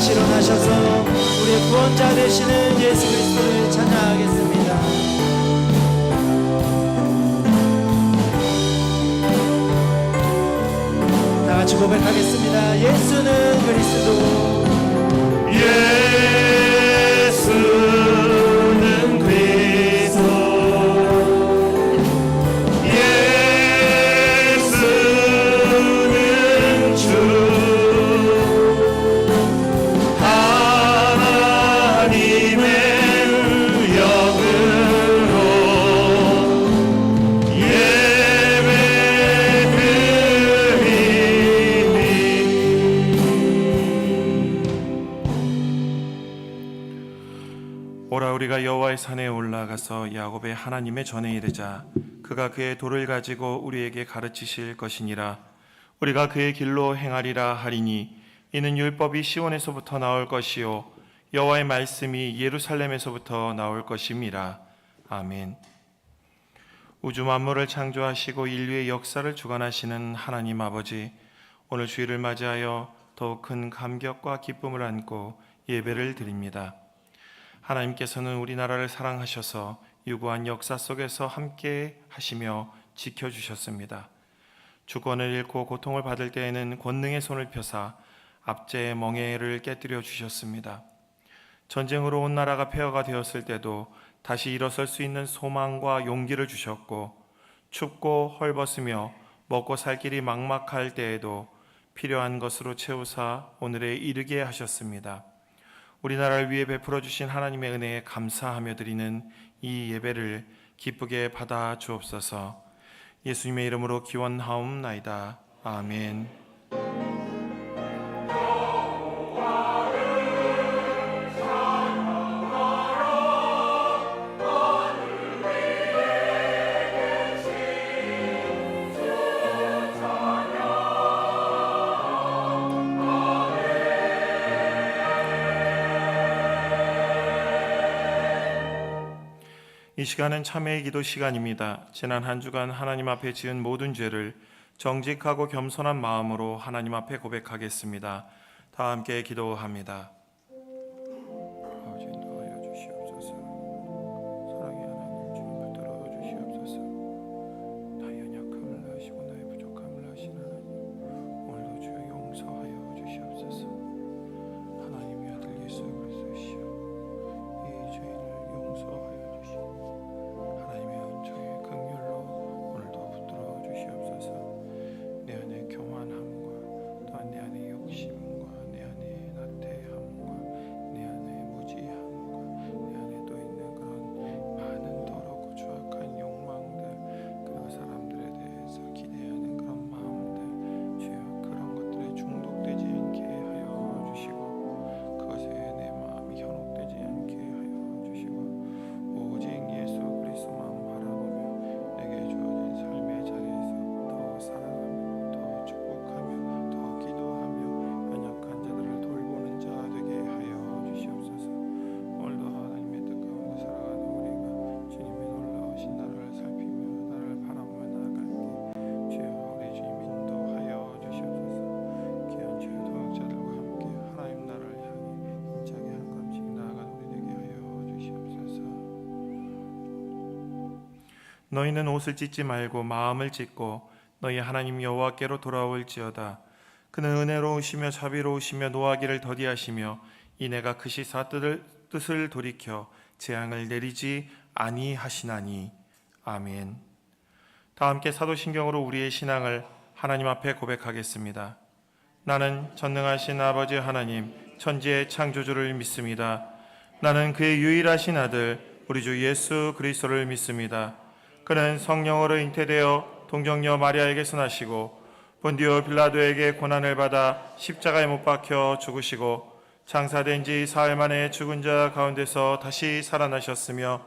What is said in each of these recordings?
다시 일어나셔서 우리의 구원자 되시는 예수 그리스도를 찬양하겠습니다. 다 같이 고백하겠습니다. 예수는 그리스도. 예수는 그리스도. 예수는 주. 하나님의 영으로 오라 우리가 여호와의 산에 올라가서 야곱의 하나님의 전에 이르자. 그가 그의 도를 가지고 우리에게 가르치실 것이니라. 우리가 그의 길로 행하리라 하리니 이는 율법이 시온에서부터 나올 것이요 여호와의 말씀이 예루살렘에서부터 나올 것임이라. 아멘. 우주 만물을 창조하시고 인류의 역사를 주관하시는 하나님 아버지, 오늘 주일을 맞이하여 더욱 큰 감격과 기쁨을 안고 예배를 드립니다. 하나님께서는 우리나라를 사랑하셔서 유구한 역사 속에서 함께 하시며 지켜주셨습니다. 주권을 잃고 고통을 받을 때에는 권능의 손을 펴사 압제의 멍에를 깨뜨려 주셨습니다. 전쟁으로 온 나라가 폐허가 되었을 때도 다시 일어설 수 있는 소망과 용기를 주셨고, 춥고 헐벗으며 먹고 살 길이 막막할 때에도 필요한 것으로 채우사 오늘에 이르게 하셨습니다. 우리나라를 위해 베풀어 주신 하나님의 은혜에 감사하며 드리는 이 예배를 기쁘게 받아 주옵소서. 예수님의 이름으로 기원하옵나이다. 아멘. 이 시간은 참회의 기도 시간입니다. 지난 한 주간 하나님 앞에 지은 모든 죄를 정직하고 겸손한 마음으로 하나님 앞에 고백하겠습니다. 다 함께 기도합니다. 아버지 인도하여 주시옵소서. 사랑의 하나님 주님 붙들어 주시옵소서. 나의 연약함을 아시고 나의 부족함을 아신 하나님, 오늘도 주여 용서하여 주시옵소서. 하나님의 아들 예수 그리스도시여, 이 죄를 용서하여 하나님의 은총의 긍휼로 오늘도 붙들어 주시옵소서. 내 안에 교만함과 또한 내 안에 욕심과 내 안에 나태함과 내 안에 무지함과 내 안에 또 있는 그런 많은 더럽고 추악한 욕망들, 그리고 사람들에 대해서 기대하는 그런 마음들, 주여 그런 것들에 중독되지 않게 하여 주시고, 그것에 내 마음이 현혹되지 않게 하여 주시고, 오직 예수 그리스도만 바라보며 내게 주어진 삶의 자리에서 더 사랑하며 더 축복하며 더 기도하며 연약한 자들을 돌보는 자 되게 하여 주시옵소서. 오늘도 하나님의 뜻 가운데 살아가는 우리가 주님의 놀라우신 나를 살피며 나를 바라보며 나아갈게 주여 우리 주님 인도하여 주시옵소서. 귀한 주의 동역자들과 함께 하나님 나라를 향해 힘차게 한 걸음씩 나아가는 우리 되게 하여 주시옵소서. 너희는 옷을 찢지 말고 마음을 찢고 너희 하나님 여호와께로 돌아올지어다. 그는 은혜로우시며 자비로우시며 노하기를 더디하시며 이내가 그 시사 뜻을 돌이켜 재앙을 내리지 아니하시나니. 아멘. 다 함께 사도신경으로 우리의 신앙을 하나님 앞에 고백하겠습니다. 나는 전능하신 아버지 하나님 천지의 창조주를 믿습니다. 나는 그의 유일하신 아들 우리 주 예수 그리스도를 믿습니다. 그는 성령으로 잉태되어 동정녀 마리아에게서 나시고 본디오 빌라도에게 고난을 받아 십자가에 못 박혀 죽으시고 장사된 지 사흘 만에 죽은 자 가운데서 다시 살아나셨으며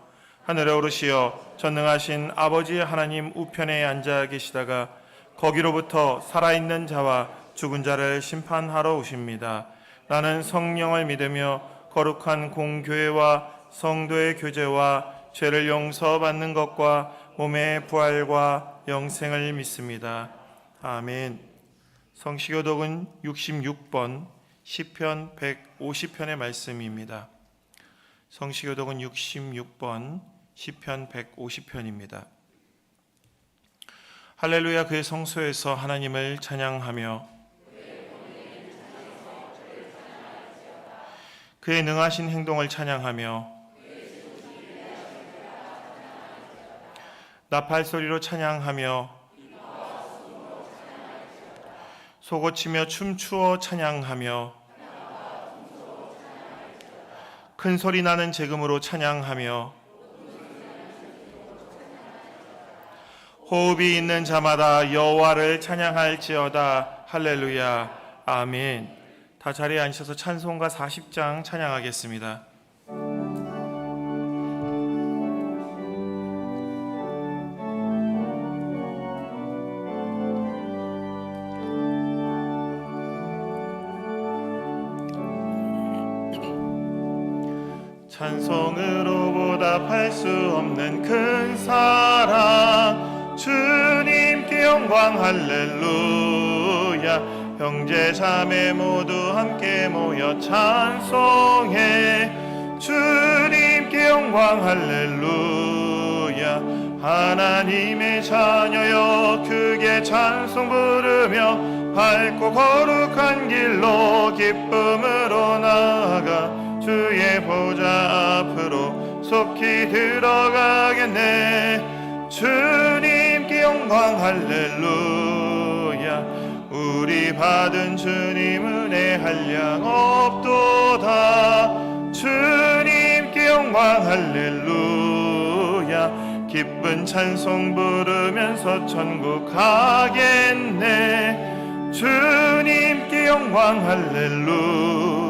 하늘에 오르시어 전능하신 아버지 하나님 우편에 앉아 계시다가 거기로부터 살아있는 자와 죽은 자를 심판하러 오십니다. 나는 성령을 믿으며 거룩한 공교회와 성도의 교제와 죄를 용서받는 것과 몸의 부활과 영생을 믿습니다. 아멘. 성시교독은 66번 시편 150편의 말씀입니다. 성시교독은 66번 시편 150편입니다. 할렐루야. 그의 성소에서 하나님을 찬양하며 그의 능하신 행동을 찬양하며 나팔소리로 찬양하며 소고치며 춤추어 찬양하며 큰 소리 나는 제금으로 찬양하며 호흡이 있는 자마다 여호와를 찬양할지어다. 할렐루야. 아멘. 다 자리에 앉으셔서 찬송가 40장 찬양하겠습니다. 찬송으로 보답할 수 없는 큰 사랑, 주님께 영광. 할렐루야. 형제 자매 모두 함께 모여 찬송해. 주님께 영광. 할렐루야. 하나님의 자녀여 크게 찬송 부르며 밝고 거룩한 길로 기쁨으로 나아가 주의 보좌 앞으로 속히 들어가겠네. 주님께 영광. 할렐루야. 우리 받은 주님 은혜 한량 없도다. 주님께 영광. 할렐루야. 기쁜 찬송 부르면서 천국 가겠네. 주님께 영광. 할렐루야.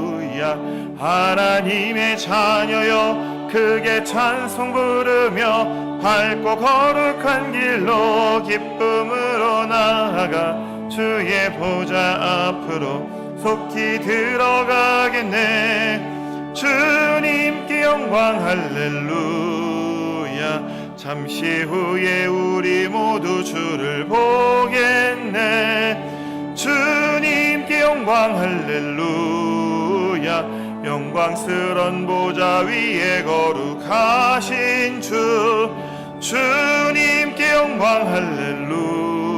하나님의 자녀여 크게 찬송 부르며 밝고 거룩한 길로 기쁨으로 나아가 주의 보좌 앞으로 속히 들어가겠네. 주님께 영광. 할렐루야. 잠시 후에 우리 모두 주를 보겠네. 주님께 영광. 할렐루야. 영광스런 보좌 위에 거룩하신 주, 주님께 영광. 할렐루야.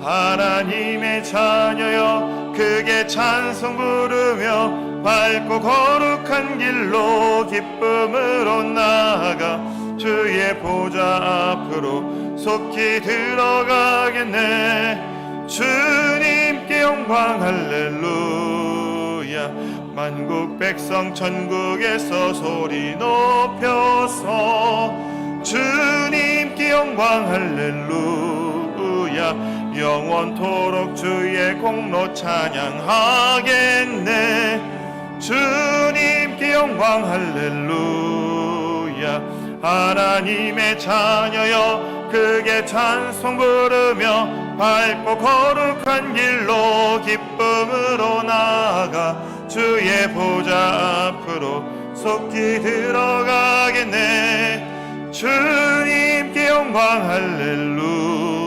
하나님의 자녀여 크게 찬송 부르며 밝고 거룩한 길로 기쁨으로 나아가 주의 보좌 앞으로 속히 들어가겠네. 주님께 영광. 할렐루야. 만국 백성 천국에서 소리 높여서 주님께 영광. 할렐루야. 영원토록 주의 공로 찬양하겠네. 주님께 영광. 할렐루야. 하나님의 자녀여 크게 찬송 부르며 밝고 거룩한 길로 기쁨으로 나아가 주의 보좌 앞으로 속히 들어가겠네. 주님께 영광. 할렐루야.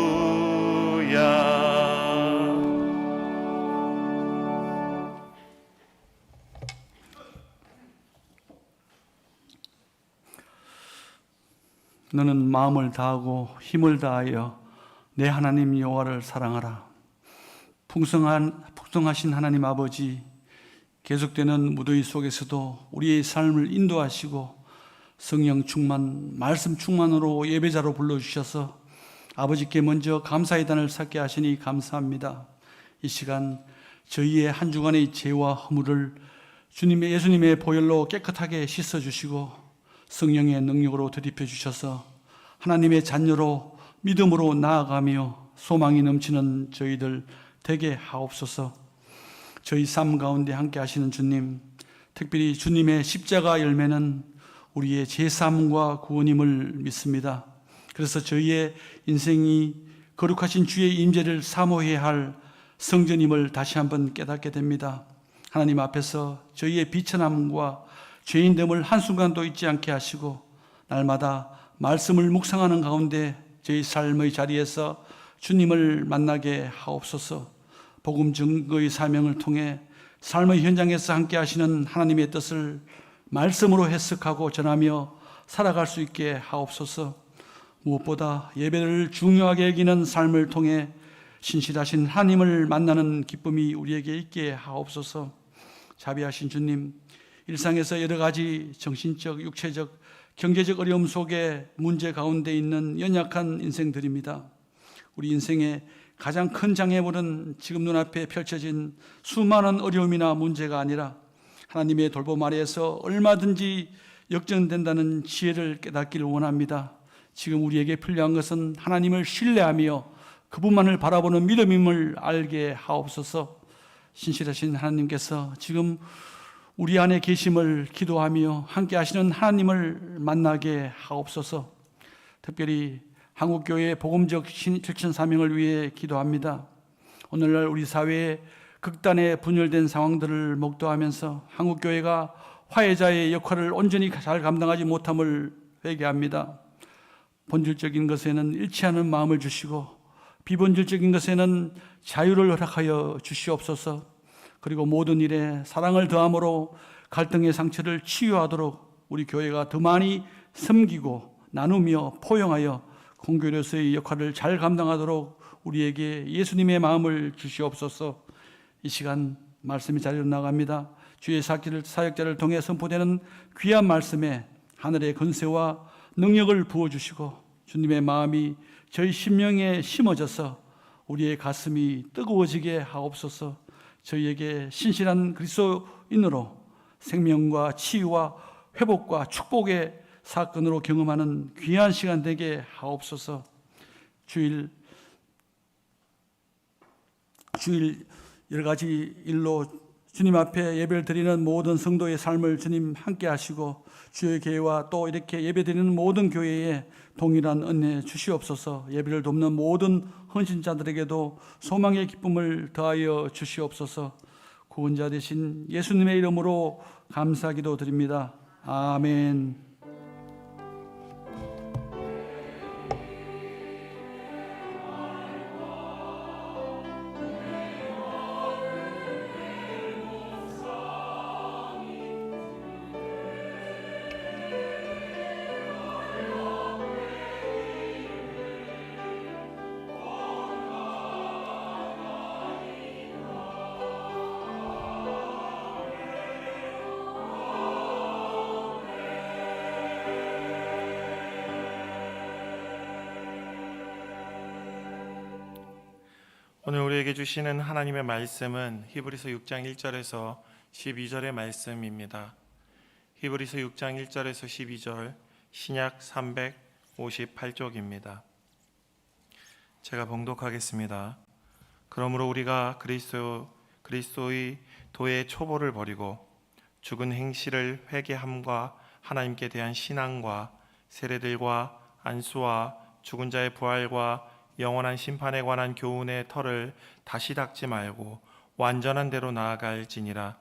너는 마음을 다하고 힘을 다하여 내 하나님 여호와를 사랑하라. 풍성하신 하나님 아버지, 계속되는 무더위 속에서도 우리의 삶을 인도하시고 성령 충만, 말씀 충만으로 예배자로 불러주셔서 아버지께 먼저 감사의 단을 쌓게 하시니 감사합니다. 이 시간 저희의 한 주간의 죄와 허물을 예수님의 보혈로 깨끗하게 씻어주시고 성령의 능력으로 되짚여 주셔서 하나님의 자녀로 믿음으로 나아가며 소망이 넘치는 저희들 되게 하옵소서. 저희 삶 가운데 함께 하시는 주님, 특별히 주님의 십자가 열매는 우리의 제사함과 구원임을 믿습니다. 그래서 저희의 인생이 거룩하신 주의 임재를 사모해야 할 성전임을 다시 한번 깨닫게 됩니다. 하나님 앞에서 저희의 비천함과 죄인됨을 한순간도 잊지 않게 하시고 날마다 말씀을 묵상하는 가운데 저희 삶의 자리에서 주님을 만나게 하옵소서. 복음 증거의 사명을 통해 삶의 현장에서 함께 하시는 하나님의 뜻을 말씀으로 해석하고 전하며 살아갈 수 있게 하옵소서. 무엇보다 예배를 중요하게 여기는 삶을 통해 신실하신 하나님을 만나는 기쁨이 우리에게 있게 하옵소서. 자비하신 주님, 일상에서 여러 가지 정신적, 육체적, 경제적 어려움 속에 문제 가운데 있는 연약한 인생들입니다. 우리 인생의 가장 큰 장애물은 지금 눈앞에 펼쳐진 수많은 어려움이나 문제가 아니라 하나님의 돌봄 아래에서 얼마든지 역전된다는 지혜를 깨닫기를 원합니다. 지금 우리에게 필요한 것은 하나님을 신뢰하며 그분만을 바라보는 믿음임을 알게 하옵소서. 신실하신 하나님께서 지금 우리 안에 계심을 기도하며 함께 하시는 하나님을 만나게 하옵소서. 특별히 한국교회의 복음적 실천 사명을 위해 기도합니다. 오늘날 우리 사회에 극단의 분열된 상황들을 목도하면서 한국교회가 화해자의 역할을 온전히 잘 감당하지 못함을 회개합니다. 본질적인 것에는 일치하는 마음을 주시고 비본질적인 것에는 자유를 허락하여 주시옵소서. 그리고 모든 일에 사랑을 더함으로 갈등의 상처를 치유하도록 우리 교회가 더 많이 섬기고 나누며 포용하여 공교로서의 역할을 잘 감당하도록 우리에게 예수님의 마음을 주시옵소서. 이 시간 말씀이 자리로 나갑니다. 주의 사역자를 통해 선포되는 귀한 말씀에 하늘의 권세와 능력을 부어주시고 주님의 마음이 저희 심령에 심어져서 우리의 가슴이 뜨거워지게 하옵소서. 저희에게 신실한 그리스도인으로 생명과 치유와 회복과 축복의 사건으로 경험하는 귀한 시간 되게 하옵소서. 주일 여러 가지 일로 주님 앞에 예배를 드리는 모든 성도의 삶을 주님 함께 하시고 주의 교회와 또 이렇게 예배 드리는 모든 교회에 동일한 은혜 주시옵소서. 예배를 돕는 모든 헌신자들에게도 소망의 기쁨을 더하여 주시옵소서. 구원자 되신 예수님의 이름으로 감사기도 드립니다. 아멘. 오늘 우리에게 주시는 하나님의 말씀은 히브리서 6장 1절에서 12절의 말씀입니다. 히브리서 6장 1절에서 12절 신약 358쪽입니다. 제가 봉독하겠습니다. 그러므로 우리가 그리스도의 도의 초보를 버리고 죽은 행실을 회개함과 하나님께 대한 신앙과 세례들과 안수와 죽은 자의 부활과 영원한 심판에 관한 교훈의 털을 다시 닦지 말고 완전한 대로 나아갈지니라.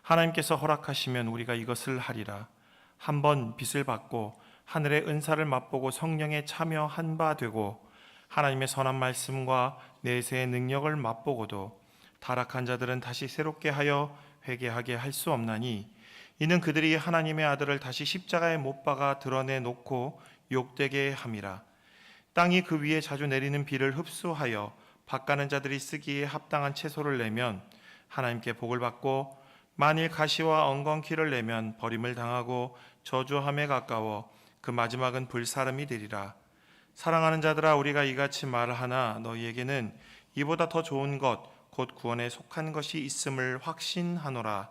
하나님께서 허락하시면 우리가 이것을 하리라. 한번 빚을 받고 하늘의 은사를 맛보고 성령에 참여한 바 되고 하나님의 선한 말씀과 내세의 능력을 맛보고도 타락한 자들은 다시 새롭게 하여 회개하게 할 수 없나니 이는 그들이 하나님의 아들을 다시 십자가에 못 박아 드러내 놓고 욕되게 함이라. 땅이 그 위에 자주 내리는 비를 흡수하여 밭가는 자들이 쓰기에 합당한 채소를 내면 하나님께 복을 받고 만일 가시와 엉겅퀴를 내면 버림을 당하고 저주함에 가까워 그 마지막은 불사름이 되리라. 사랑하는 자들아, 우리가 이같이 말하나 너희에게는 이보다 더 좋은 것 곧 구원에 속한 것이 있음을 확신하노라.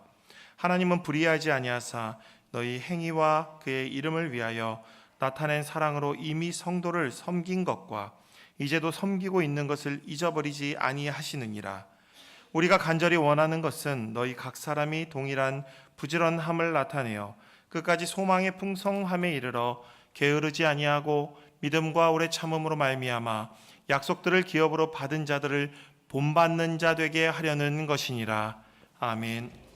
하나님은 불의하지 아니하사 너희 행위와 그의 이름을 위하여 나타낸 사랑으로 이미 성도를 섬긴 것과 이제도 섬기고 있는 것을 잊어버리지 아니하시느니라. 우리가 간절히 원하는 것은 너희 각 사람이 동일한 부지런함을 나타내어 끝까지 소망의 풍성함에 이르러 게으르지 아니하고 믿음과 오래 참음으로 말미암아 약속들을 기업으로 받은 자들을 본받는 자 되게 하려는 것이니라. 아멘.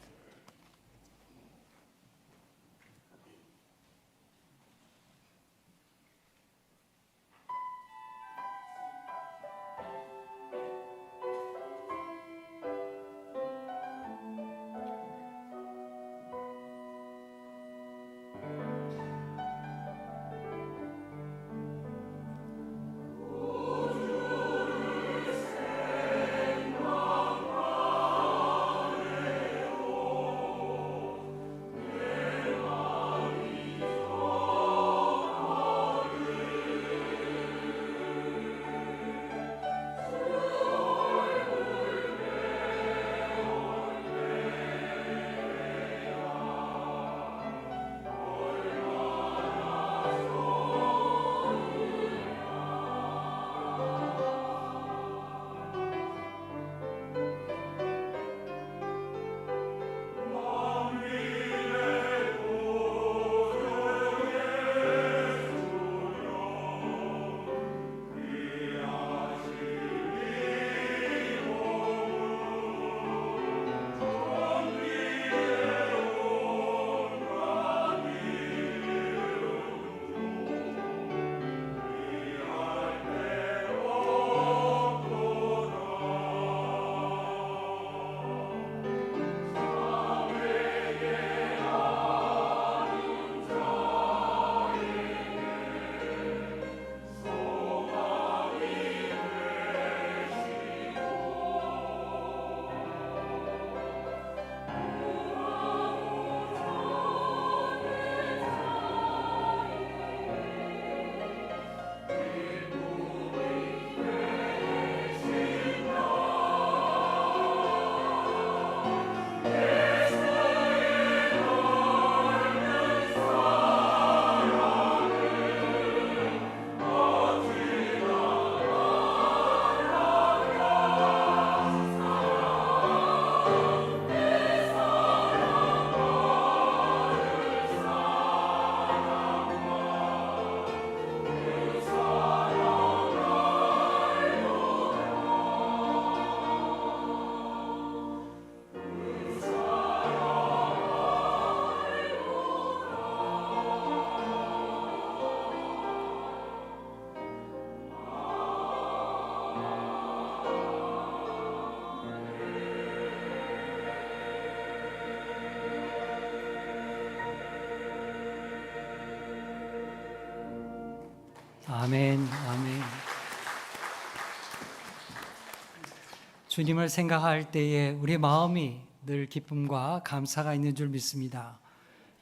주님을 생각할 때에 우리의 마음이 늘 기쁨과 감사가 있는 줄 믿습니다.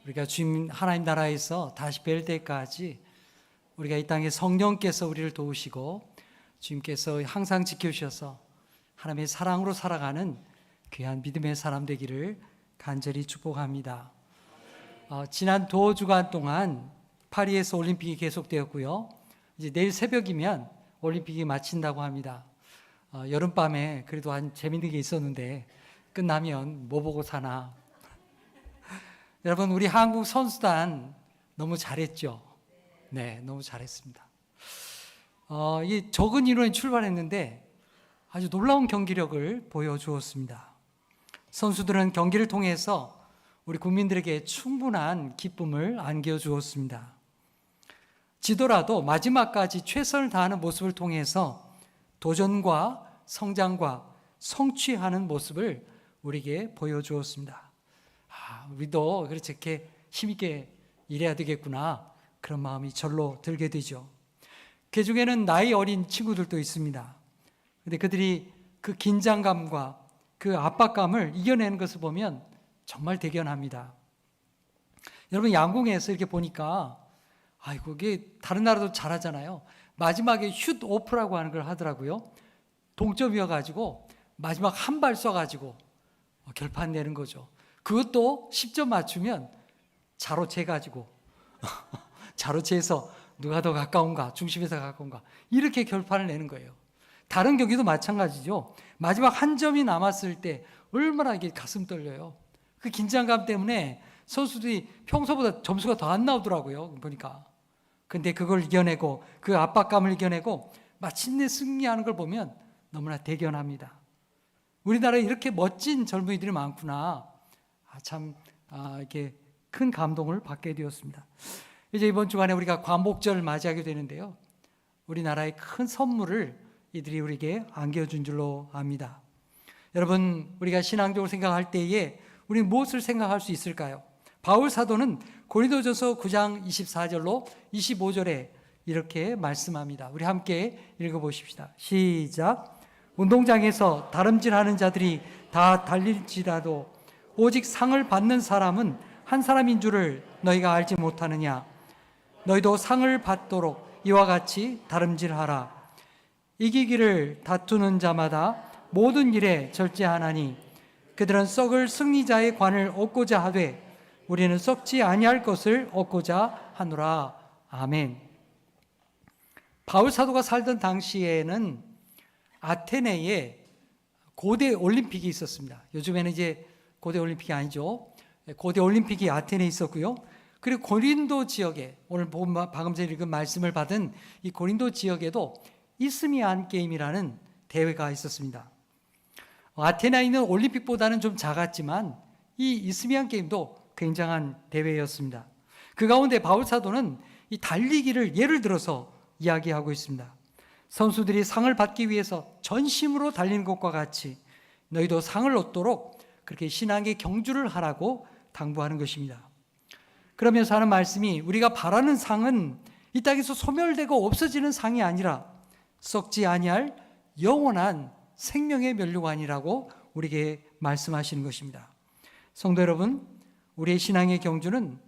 우리가 주님 하나님 나라에서 다시 뵐 때까지 우리가 이 땅에 성령께서 우리를 도우시고 주님께서 항상 지켜주셔서 하나님의 사랑으로 살아가는 귀한 믿음의 사람 되기를 간절히 축복합니다. 지난 두 주간 동안 파리에서 올림픽이 계속되었고요. 이제 내일 새벽이면 올림픽이 마친다고 합니다. 여름밤에 그래도 한 재밌는 게 있었는데 끝나면 뭐 보고 사나. 여러분, 우리 한국 선수단 너무 잘했죠? 네, 너무 잘했습니다. 이 적은 인원이 출발했는데 아주 놀라운 경기력을 보여주었습니다. 선수들은 경기를 통해서 우리 국민들에게 충분한 기쁨을 안겨주었습니다. 지더라도 마지막까지 최선을 다하는 모습을 통해서 도전과 성장과 성취하는 모습을 우리에게 보여주었습니다. 우리도 그렇지 이렇게 힘있게 일해야 되겠구나, 그런 마음이 절로 들게 되죠. 그 중에는 나이 어린 친구들도 있습니다. 근데 그들이 그 긴장감과 그 압박감을 이겨내는 것을 보면 정말 대견합니다. 여러분, 양궁에서 이렇게 보니까 아이고, 이게 다른 나라도 잘하잖아요. 마지막에 슛 오프라고 하는 걸 하더라고요. 동점이어가지고 마지막 한 발 쏴가지고 결판 내는 거죠. 그것도 10점 맞추면 자로채 가지고 자로채에서 누가 더 가까운가, 중심에서 가까운가, 이렇게 결판을 내는 거예요. 다른 경기도 마찬가지죠. 마지막 한 점이 남았을 때 얼마나 이게 가슴 떨려요. 그 긴장감 때문에 선수들이 평소보다 점수가 더 안 나오더라고요, 보니까. 근데 그걸 이겨내고 그 압박감을 이겨내고 마침내 승리하는 걸 보면 너무나 대견합니다. 우리나라에 이렇게 멋진 젊은이들이 많구나. 이렇게 큰 감동을 받게 되었습니다. 이제 이번 주간에 우리가 광복절을 맞이하게 되는데요. 우리나라의 큰 선물을 이들이 우리에게 안겨준 줄로 압니다. 여러분, 우리가 신앙적으로 생각할 때에 우리는 무엇을 생각할 수 있을까요? 바울 사도는 고린도전서 9장 24절로 25절에 이렇게 말씀합니다. 우리 함께 읽어보십시다. 시작. 운동장에서 다름질하는 자들이 다 달릴지라도 오직 상을 받는 사람은 한 사람인 줄을 너희가 알지 못하느냐. 너희도 상을 받도록 이와 같이 다름질하라. 이기기를 다투는 자마다 모든 일에 절제하나니 그들은 썩을 승리자의 관을 얻고자 하되 우리는 썩지 아니할 것을 얻고자 하노라. 아멘. 바울 사도가 살던 당시에는 아테네에 고대 올림픽이 있었습니다. 요즘에는 이제 고대 올림픽이 아니죠. 고대 올림픽이 아테네에 있었고요. 그리고 고린도 지역에, 오늘 방금 전에 읽은 말씀을 받은 이 고린도 지역에도 이스미안 게임이라는 대회가 있었습니다. 아테네에 있는 올림픽보다는 좀 작았지만 이 이스미안 게임도 굉장한 대회였습니다. 그 가운데 바울 사도는 이 달리기를 예를 들어서 이야기하고 있습니다. 선수들이 상을 받기 위해서 전심으로 달리는 것과 같이 너희도 상을 얻도록 그렇게 신앙의 경주를 하라고 당부하는 것입니다. 그러면서 하는 말씀이, 우리가 바라는 상은 이 땅에서 소멸되고 없어지는 상이 아니라 썩지 아니할 영원한 생명의 면류관이라고 우리에게 말씀하시는 것입니다. 성도 여러분, 우리의 신앙의 경주는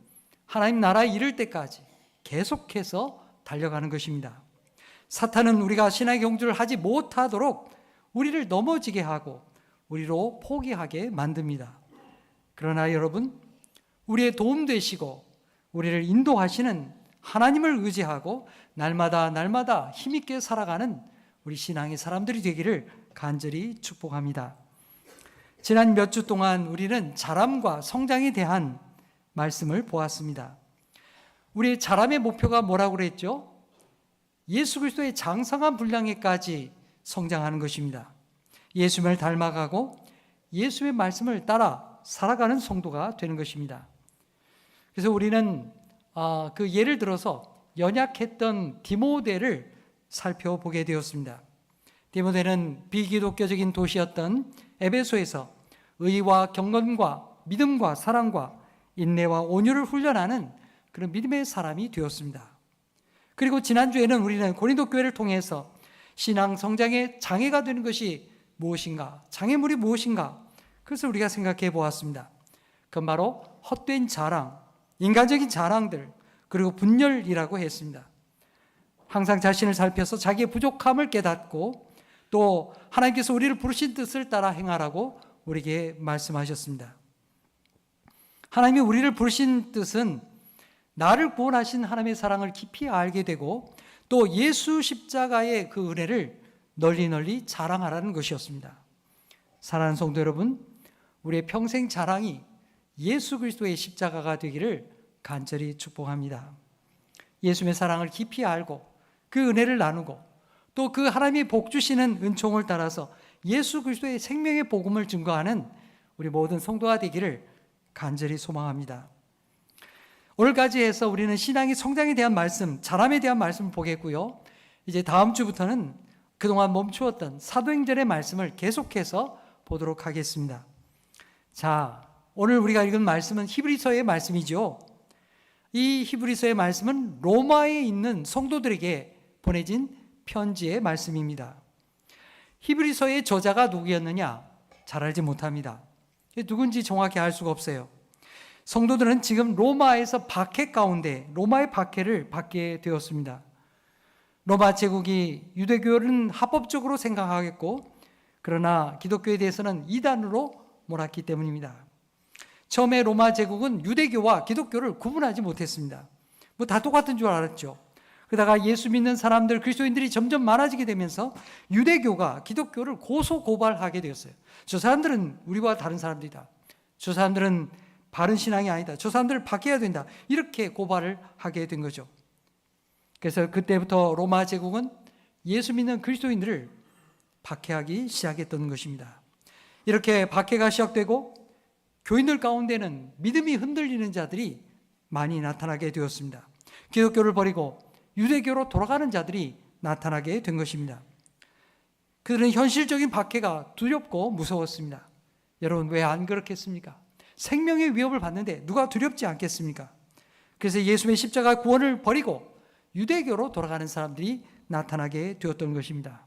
하나님 나라에 이를 때까지 계속해서 달려가는 것입니다. 사탄은 우리가 신앙의 경주를 하지 못하도록 우리를 넘어지게 하고 우리로 포기하게 만듭니다. 그러나 여러분, 우리의 도움 되시고 우리를 인도하시는 하나님을 의지하고 날마다 힘있게 살아가는 우리 신앙의 사람들이 되기를 간절히 축복합니다. 지난 몇 주 동안 우리는 자람과 성장에 대한 말씀을 보았습니다. 우리의 자람의 목표가 뭐라고 그랬죠? 예수 그리스도의 장성한 분량에까지 성장하는 것입니다. 예수님을 닮아가고 예수의 말씀을 따라 살아가는 성도가 되는 것입니다. 그래서 우리는 그 예를 들어서 연약했던 디모데를 살펴보게 되었습니다. 디모데는 비기독교적인 도시였던 에베소에서 의와 경건과 믿음과 사랑과 인내와 온유를 훈련하는 그런 믿음의 사람이 되었습니다. 그리고 지난주에는 우리는 고린도 교회를 통해서 신앙 성장의 장애가 되는 것이 무엇인가? 장애물이 무엇인가? 그것을 우리가 생각해 보았습니다. 그건 바로 헛된 자랑, 인간적인 자랑들, 그리고 분열이라고 했습니다. 항상 자신을 살펴서 자기의 부족함을 깨닫고 또 하나님께서 우리를 부르신 뜻을 따라 행하라고 우리에게 말씀하셨습니다. 하나님이 우리를 부르신 뜻은 나를 구원하신 하나님의 사랑을 깊이 알게 되고 또 예수 십자가의 그 은혜를 널리 널리 자랑하라는 것이었습니다. 사랑하는 성도 여러분, 우리의 평생 자랑이 예수 그리스도의 십자가가 되기를 간절히 축복합니다. 예수님의 사랑을 깊이 알고 그 은혜를 나누고 또 그 하나님이 복 주시는 은총을 따라서 예수 그리스도의 생명의 복음을 증거하는 우리 모든 성도가 되기를 간절히 소망합니다. 오늘까지 해서 우리는 신앙의 성장에 대한 말씀, 자람에 대한 말씀을 보겠고요. 이제 다음 주부터는 그동안 멈추었던 사도행전의 말씀을 계속해서 보도록 하겠습니다. 자, 오늘 우리가 읽은 말씀은 히브리서의 말씀이죠. 이 히브리서의 말씀은 로마에 있는 성도들에게 보내진 편지의 말씀입니다. 히브리서의 저자가 누구였느냐? 잘 알지 못합니다. 누군지 정확히 알 수가 없어요. 성도들은 지금 로마에서 박해 가운데 로마의 박해를 받게 되었습니다. 로마 제국이 유대교를 합법적으로 생각하겠고 그러나 기독교에 대해서는 이단으로 몰았기 때문입니다. 처음에 로마 제국은 유대교와 기독교를 구분하지 못했습니다. 뭐 다 똑같은 줄 알았죠. 그러다가 예수 믿는 사람들, 그리스도인들이 점점 많아지게 되면서 유대교가 기독교를 고소고발하게 되었어요. 저 사람들은 우리와 다른 사람들이다. 저 사람들은 바른 신앙이 아니다. 저 사람들을 박해해야 된다. 이렇게 고발을 하게 된 거죠. 그래서 그때부터 로마 제국은 예수 믿는 그리스도인들을 박해하기 시작했던 것입니다. 이렇게 박해가 시작되고 교인들 가운데는 믿음이 흔들리는 자들이 많이 나타나게 되었습니다. 기독교를 버리고 유대교로 돌아가는 자들이 나타나게 된 것입니다. 그들은 현실적인 박해가 두렵고 무서웠습니다. 여러분, 왜 안 그렇겠습니까? 생명의 위협을 받는데 누가 두렵지 않겠습니까? 그래서 예수의 십자가 구원을 버리고 유대교로 돌아가는 사람들이 나타나게 되었던 것입니다.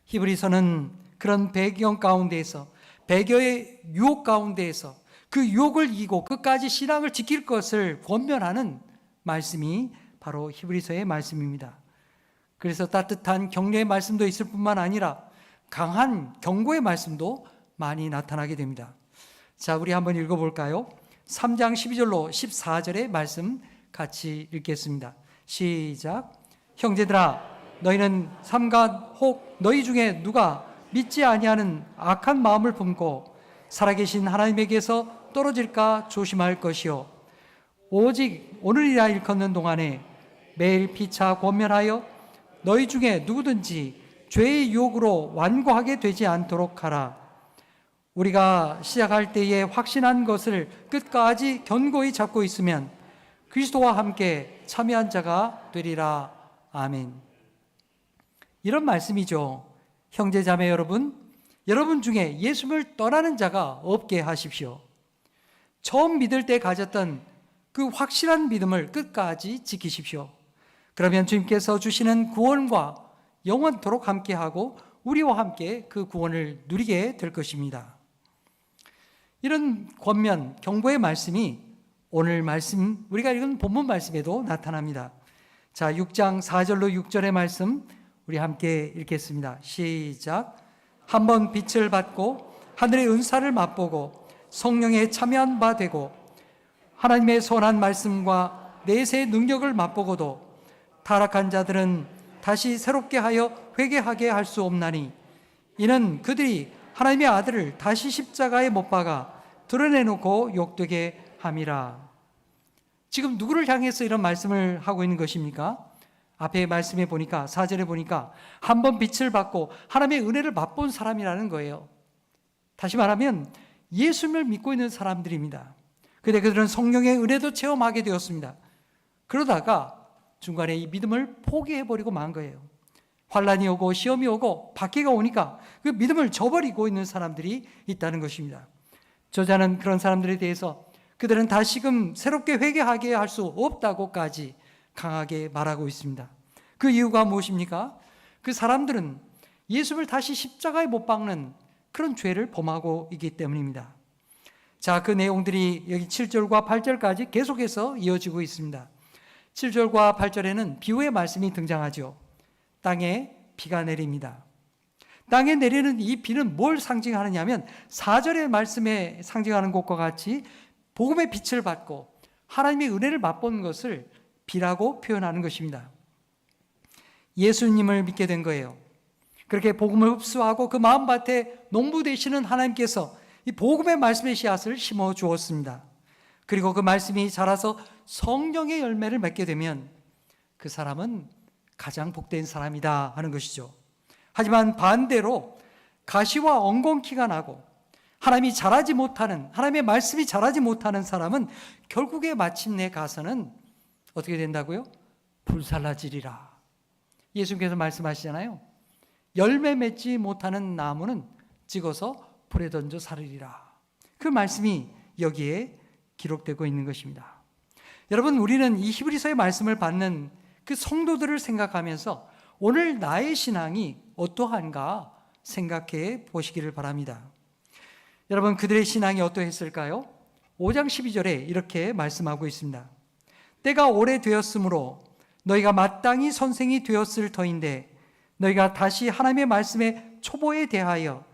히브리서는 그런 배경 가운데에서, 배교의 유혹 가운데에서 그 유혹을 이기고 끝까지 신앙을 지킬 것을 권면하는 말씀이 바로 히브리서의 말씀입니다. 그래서 따뜻한 격려의 말씀도 있을 뿐만 아니라 강한 경고의 말씀도 많이 나타나게 됩니다. 자, 우리 한번 읽어볼까요? 3장 12절로 14절의 말씀 같이 읽겠습니다. 시작. 형제들아, 너희는 삼가 혹 너희 중에 누가 믿지 아니하는 악한 마음을 품고 살아계신 하나님에게서 떨어질까 조심할 것이요, 오직 오늘이라 일컫는 동안에 매일 피차 권면하여 너희 중에 누구든지 죄의 유혹으로 완고하게 되지 않도록 하라. 우리가 시작할 때에 확신한 것을 끝까지 견고히 잡고 있으면 그리스도와 함께 참여한 자가 되리라. 아멘. 이런 말씀이죠. 형제 자매 여러분, 여러분 중에 예수를 떠나는 자가 없게 하십시오. 처음 믿을 때 가졌던 그 확실한 믿음을 끝까지 지키십시오. 그러면 주님께서 주시는 구원과 영원토록 함께하고 우리와 함께 그 구원을 누리게 될 것입니다. 이런 권면, 경고의 말씀이 오늘 말씀, 우리가 읽은 본문 말씀에도 나타납니다. 자, 6장 4절로 6절의 말씀 우리 함께 읽겠습니다. 시작. 한번 빛을 받고 하늘의 은사를 맛보고 성령에 참여한 바 되고 하나님의 선한 말씀과 내세의 능력을 맛보고도 타락한 자들은 다시 새롭게 하여 회개하게 할 수 없나니 이는 그들이 하나님의 아들을 다시 십자가에 못 박아 드러내놓고 욕되게 함이라. 지금 누구를 향해서 이런 말씀을 하고 있는 것입니까? 앞에 말씀에 보니까 4절에 보니까 한번 빛을 받고 하나님의 은혜를 맛본 사람이라는 거예요. 다시 말하면 예수님을 믿고 있는 사람들입니다. 근데 그들은 성령의 은혜도 체험하게 되었습니다. 그러다가 중간에 이 믿음을 포기해버리고 만 거예요. 환란이 오고 시험이 오고 박해가 오니까 그 믿음을 저버리고 있는 사람들이 있다는 것입니다. 저자는 그런 사람들에 대해서 그들은 다시금 새롭게 회개하게 할 수 없다고까지 강하게 말하고 있습니다. 그 이유가 무엇입니까? 그 사람들은 예수를 다시 십자가에 못 박는 그런 죄를 범하고 있기 때문입니다. 자, 그 내용들이 여기 7절과 8절까지 계속해서 이어지고 있습니다. 7절과 8절에는 비유의 말씀이 등장하죠. 땅에 비가 내립니다. 땅에 내리는 이 비는 뭘 상징하느냐 하면 4절의 말씀에 상징하는 것과 같이 복음의 빛을 받고 하나님의 은혜를 맛본 것을 비라고 표현하는 것입니다. 예수님을 믿게 된 거예요. 그렇게 복음을 흡수하고 그 마음밭에 농부 되시는 하나님께서 이 복음의 말씀의 씨앗을 심어 주었습니다. 그리고 그 말씀이 자라서 성령의 열매를 맺게 되면 그 사람은 가장 복된 사람이다 하는 것이죠. 하지만 반대로 가시와 엉겅퀴가 나고 하나님이 자라지 못하는, 하나님의 말씀이 자라지 못하는 사람은 결국에 마침내 가서는 어떻게 된다고요? 불살라지리라. 예수님께서 말씀하시잖아요. 열매 맺지 못하는 나무는 찍어서 불에 던져 사르리라. 그 말씀이 여기에 기록되고 있는 것입니다. 여러분, 우리는 이 히브리서의 말씀을 받는 그 성도들을 생각하면서 오늘 나의 신앙이 어떠한가 생각해 보시기를 바랍니다. 여러분, 그들의 신앙이 어떠했을까요? 5장 12절에 이렇게 말씀하고 있습니다. 때가 오래되었으므로 너희가 마땅히 선생이 되었을 터인데 너희가 다시 하나님의 말씀의 초보에 대하여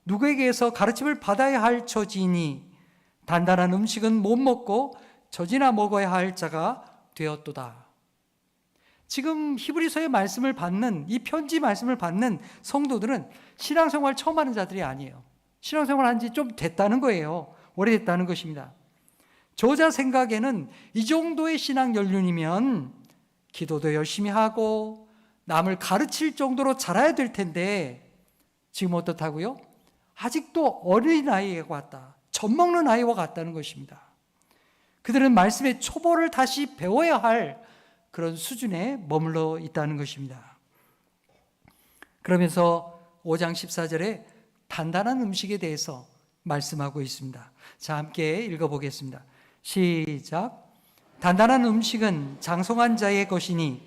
누구에게서 가르침을 받아야 할 처지이니 단단한 음식은 못 먹고 젖이나 먹어야 할 자가 되었도다. 지금 히브리서의 말씀을 받는, 이 편지 말씀을 받는 성도들은 신앙생활 처음 하는 자들이 아니에요. 신앙생활 한 지 좀 됐다는 거예요. 오래됐다는 것입니다. 저자 생각에는 이 정도의 신앙 연륜이면 기도도 열심히 하고 남을 가르칠 정도로 자라야 될 텐데 지금 어떻다고요? 아직도 어린 아이와 같다. 젖 먹는 아이와 같다는 것입니다. 그들은 말씀의 초보를 다시 배워야 할 그런 수준에 머물러 있다는 것입니다. 그러면서 5장 14절에 단단한 음식에 대해서 말씀하고 있습니다. 자, 함께 읽어보겠습니다. 시작. 단단한 음식은 장성한 자의 것이니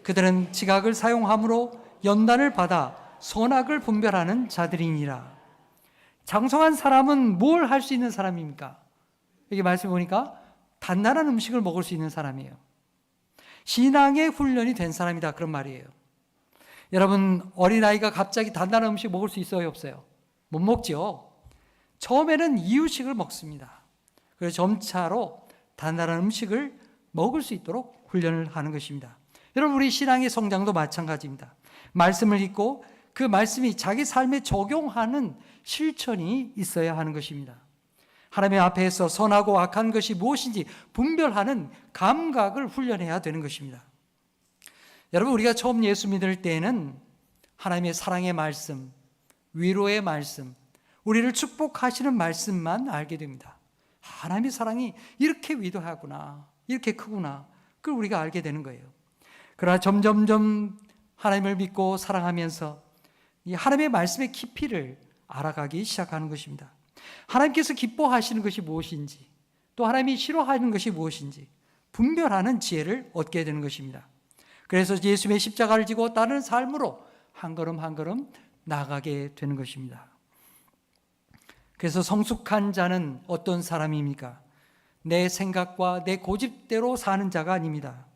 그들은 지각을 사용함으로 연단을 받아 선악을 분별하는 자들이니라. 장성한 사람은 뭘 할 수 있는 사람입니까? 여기 말씀 보니까 단단한 음식을 먹을 수 있는 사람이에요. 신앙의 훈련이 된 사람이다, 그런 말이에요. 여러분, 어린아이가 갑자기 단단한 음식 먹을 수 있어요, 없어요? 못 먹죠. 처음에는 이유식을 먹습니다. 그래서 점차로 단단한 음식을 먹을 수 있도록 훈련을 하는 것입니다. 여러분, 우리 신앙의 성장도 마찬가지입니다. 말씀을 읽고 그 말씀이 자기 삶에 적용하는 실천이 있어야 하는 것입니다. 하나님 앞에서 선하고 악한 것이 무엇인지 분별하는 감각을 훈련해야 되는 것입니다. 여러분, 우리가 처음 예수 믿을 때에는 하나님의 사랑의 말씀, 위로의 말씀, 우리를 축복하시는 말씀만 알게 됩니다. 하나님의 사랑이 이렇게 위대하구나, 이렇게 크구나, 그걸 우리가 알게 되는 거예요. 그러나 점점점 하나님을 믿고 사랑하면서 이 하나님의 말씀의 깊이를 알아가기 시작하는 것입니다. 하나님께서 기뻐하시는 것이 무엇인지, 또 하나님이 싫어하는 것이 무엇인지 분별하는 지혜를 얻게 되는 것입니다. 그래서 예수님의 십자가를 지고 따르는 삶으로 한 걸음 한 걸음 나아가게 되는 것입니다. 그래서 성숙한 자는 어떤 사람입니까? 내 생각과 내 고집대로 사는 자가 아닙니다.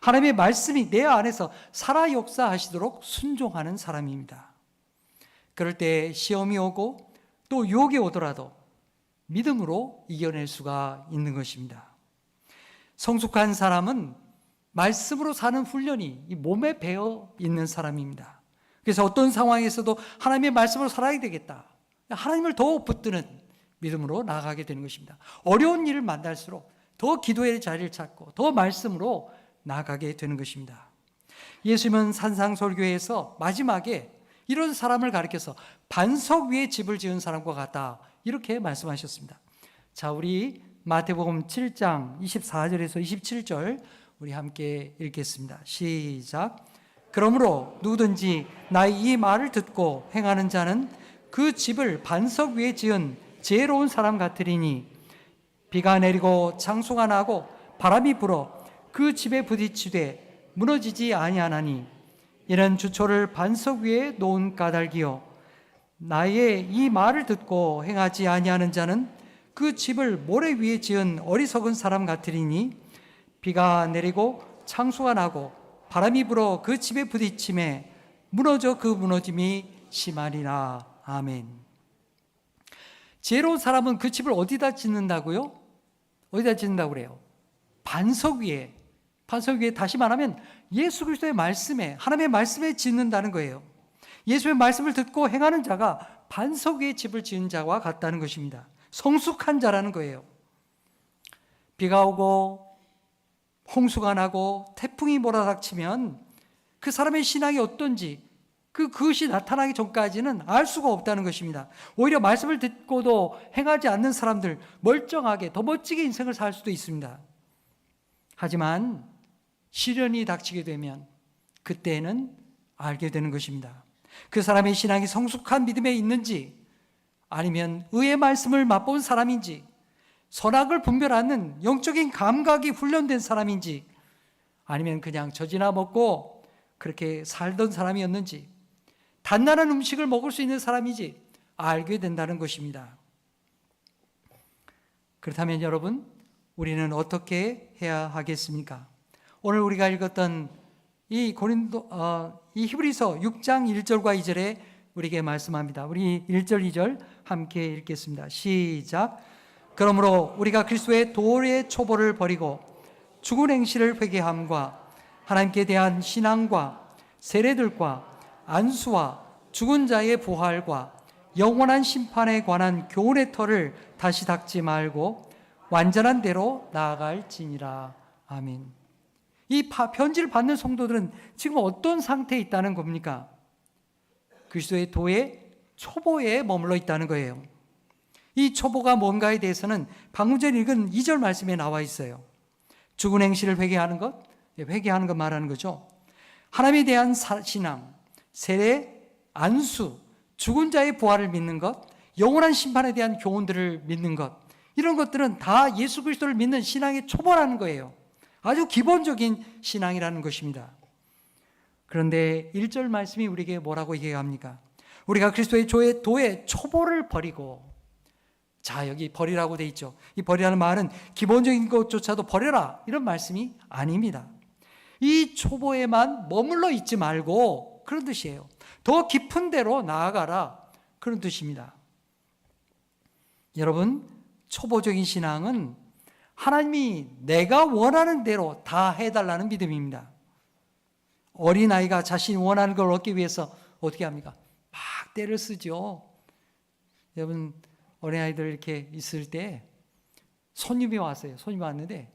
하나님의 말씀이 내 안에서 살아 역사하시도록 순종하는 사람입니다. 그럴 때 시험이 오고 또 유혹이 오더라도 믿음으로 이겨낼 수가 있는 것입니다. 성숙한 사람은 말씀으로 사는 훈련이 이 몸에 배어 있는 사람입니다. 그래서 어떤 상황에서도 하나님의 말씀으로 살아야 되겠다, 하나님을 더 붙드는 믿음으로 나아가게 되는 것입니다. 어려운 일을 만날수록 더 기도의 자리를 찾고 더 말씀으로 나아가게 되는 것입니다. 예수님은 산상설교에서 마지막에 이런 사람을 가리켜서 반석 위에 집을 지은 사람과 같다, 이렇게 말씀하셨습니다. 자, 우리 마태복음 7장 24절에서 27절 우리 함께 읽겠습니다. 시작. 그러므로 누구든지 나의 이 말을 듣고 행하는 자는 그 집을 반석 위에 지은 지혜로운 사람 같으리니 비가 내리고 창수가 나고 바람이 불어 그 집에 부딪히되 무너지지 아니하나니 이는 주초를 반석 위에 놓은 까닭이요 나의 이 말을 듣고 행하지 아니하는 자는 그 집을 모래 위에 지은 어리석은 사람 같으리니 비가 내리고 창수가 나고 바람이 불어 그 집에 부딪힘에 무너져 그 무너짐이 심하리라. 아멘. 지혜로운 사람은 그 집을 어디다 짓는다고요? 어디다 짓는다고 그래요? 반석 위에. 반석 위에, 다시 말하면 예수 그리스도의 말씀에, 하나님의 말씀에 짓는다는 거예요. 예수의 말씀을 듣고 행하는 자가 반석 위에 집을 지은 자와 같다는 것입니다. 성숙한 자라는 거예요. 비가 오고 홍수가 나고 태풍이 몰아닥치면 그 사람의 신앙이 어떤지 그것이 나타나기 전까지는 알 수가 없다는 것입니다. 오히려 말씀을 듣고도 행하지 않는 사람들, 멀쩡하게 더 멋지게 인생을 살 수도 있습니다. 하지만 시련이 닥치게 되면 그때는 알게 되는 것입니다. 그 사람의 신앙이 성숙한 믿음에 있는지, 아니면 의의 말씀을 맛본 사람인지, 선악을 분별하는 영적인 감각이 훈련된 사람인지, 아니면 그냥 젖이나 먹고 그렇게 살던 사람이었는지, 단단한 음식을 먹을 수 있는 사람인지 알게 된다는 것입니다. 그렇다면 여러분, 우리는 어떻게 해야 하겠습니까? 오늘 우리가 읽었던 이 히브리서 6장 1절과 2절에 우리에게 말씀합니다. 우리 1절 2절 함께 읽겠습니다. 시작. 그러므로 우리가 그리스도의 도의 초보를 버리고 죽은 행실을 회개함과 하나님께 대한 신앙과 세례들과 안수와 죽은 자의 부활과 영원한 심판에 관한 교훈의 터를 다시 닦지 말고 완전한 대로 나아갈지니라. 아멘. 이 편지를 받는 성도들은 지금 어떤 상태에 있다는 겁니까? 그리스도의 도의 초보에 머물러 있다는 거예요. 이 초보가 뭔가에 대해서는 방금 전에 읽은 2절 말씀에 나와 있어요. 죽은 행실을 회개하는 것, 회개하는 것 말하는 거죠. 하나님에 대한 신앙, 세례, 안수, 죽은 자의 부활을 믿는 것, 영원한 심판에 대한 교훈들을 믿는 것, 이런 것들은 다 예수 그리스도를 믿는 신앙의 초보라는 거예요. 아주 기본적인 신앙이라는 것입니다. 그런데 1절 말씀이 우리에게 뭐라고 얘기합니까? 우리가 그리스도의 도의 초보를 버리고, 자, 여기 버리라고 돼 있죠. 이 버리라는 말은 기본적인 것조차도 버려라, 이런 말씀이 아닙니다. 이 초보에만 머물러 있지 말고, 그런 뜻이에요. 더 깊은 데로 나아가라, 그런 뜻입니다. 여러분, 초보적인 신앙은 하나님이 내가 원하는 대로 다 해달라는 믿음입니다. 어린아이가 자신이 원하는 걸 얻기 위해서 어떻게 합니까? 막 때를 쓰죠. 여러분, 어린아이들 이렇게 있을 때 손님이 왔어요. 손님이 왔는데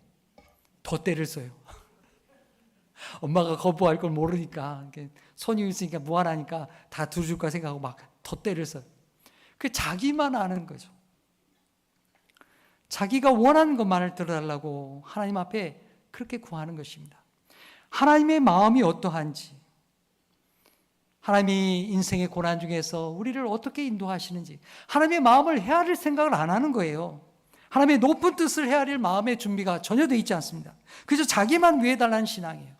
더 때를 써요. 엄마가 거부할 걸 모르니까, 손님이 있으니까 무한하니까 다 두줄까 생각하고 막 더 때를 써요. 그 자기만 아는 거죠. 자기가 원하는 것만을 들어달라고 하나님 앞에 그렇게 구하는 것입니다. 하나님의 마음이 어떠한지, 하나님이 인생의 고난 중에서 우리를 어떻게 인도하시는지, 하나님의 마음을 헤아릴 생각을 안 하는 거예요. 하나님의 높은 뜻을 헤아릴 마음의 준비가 전혀 되어 있지 않습니다. 그저 자기만 위해달라는 신앙이에요.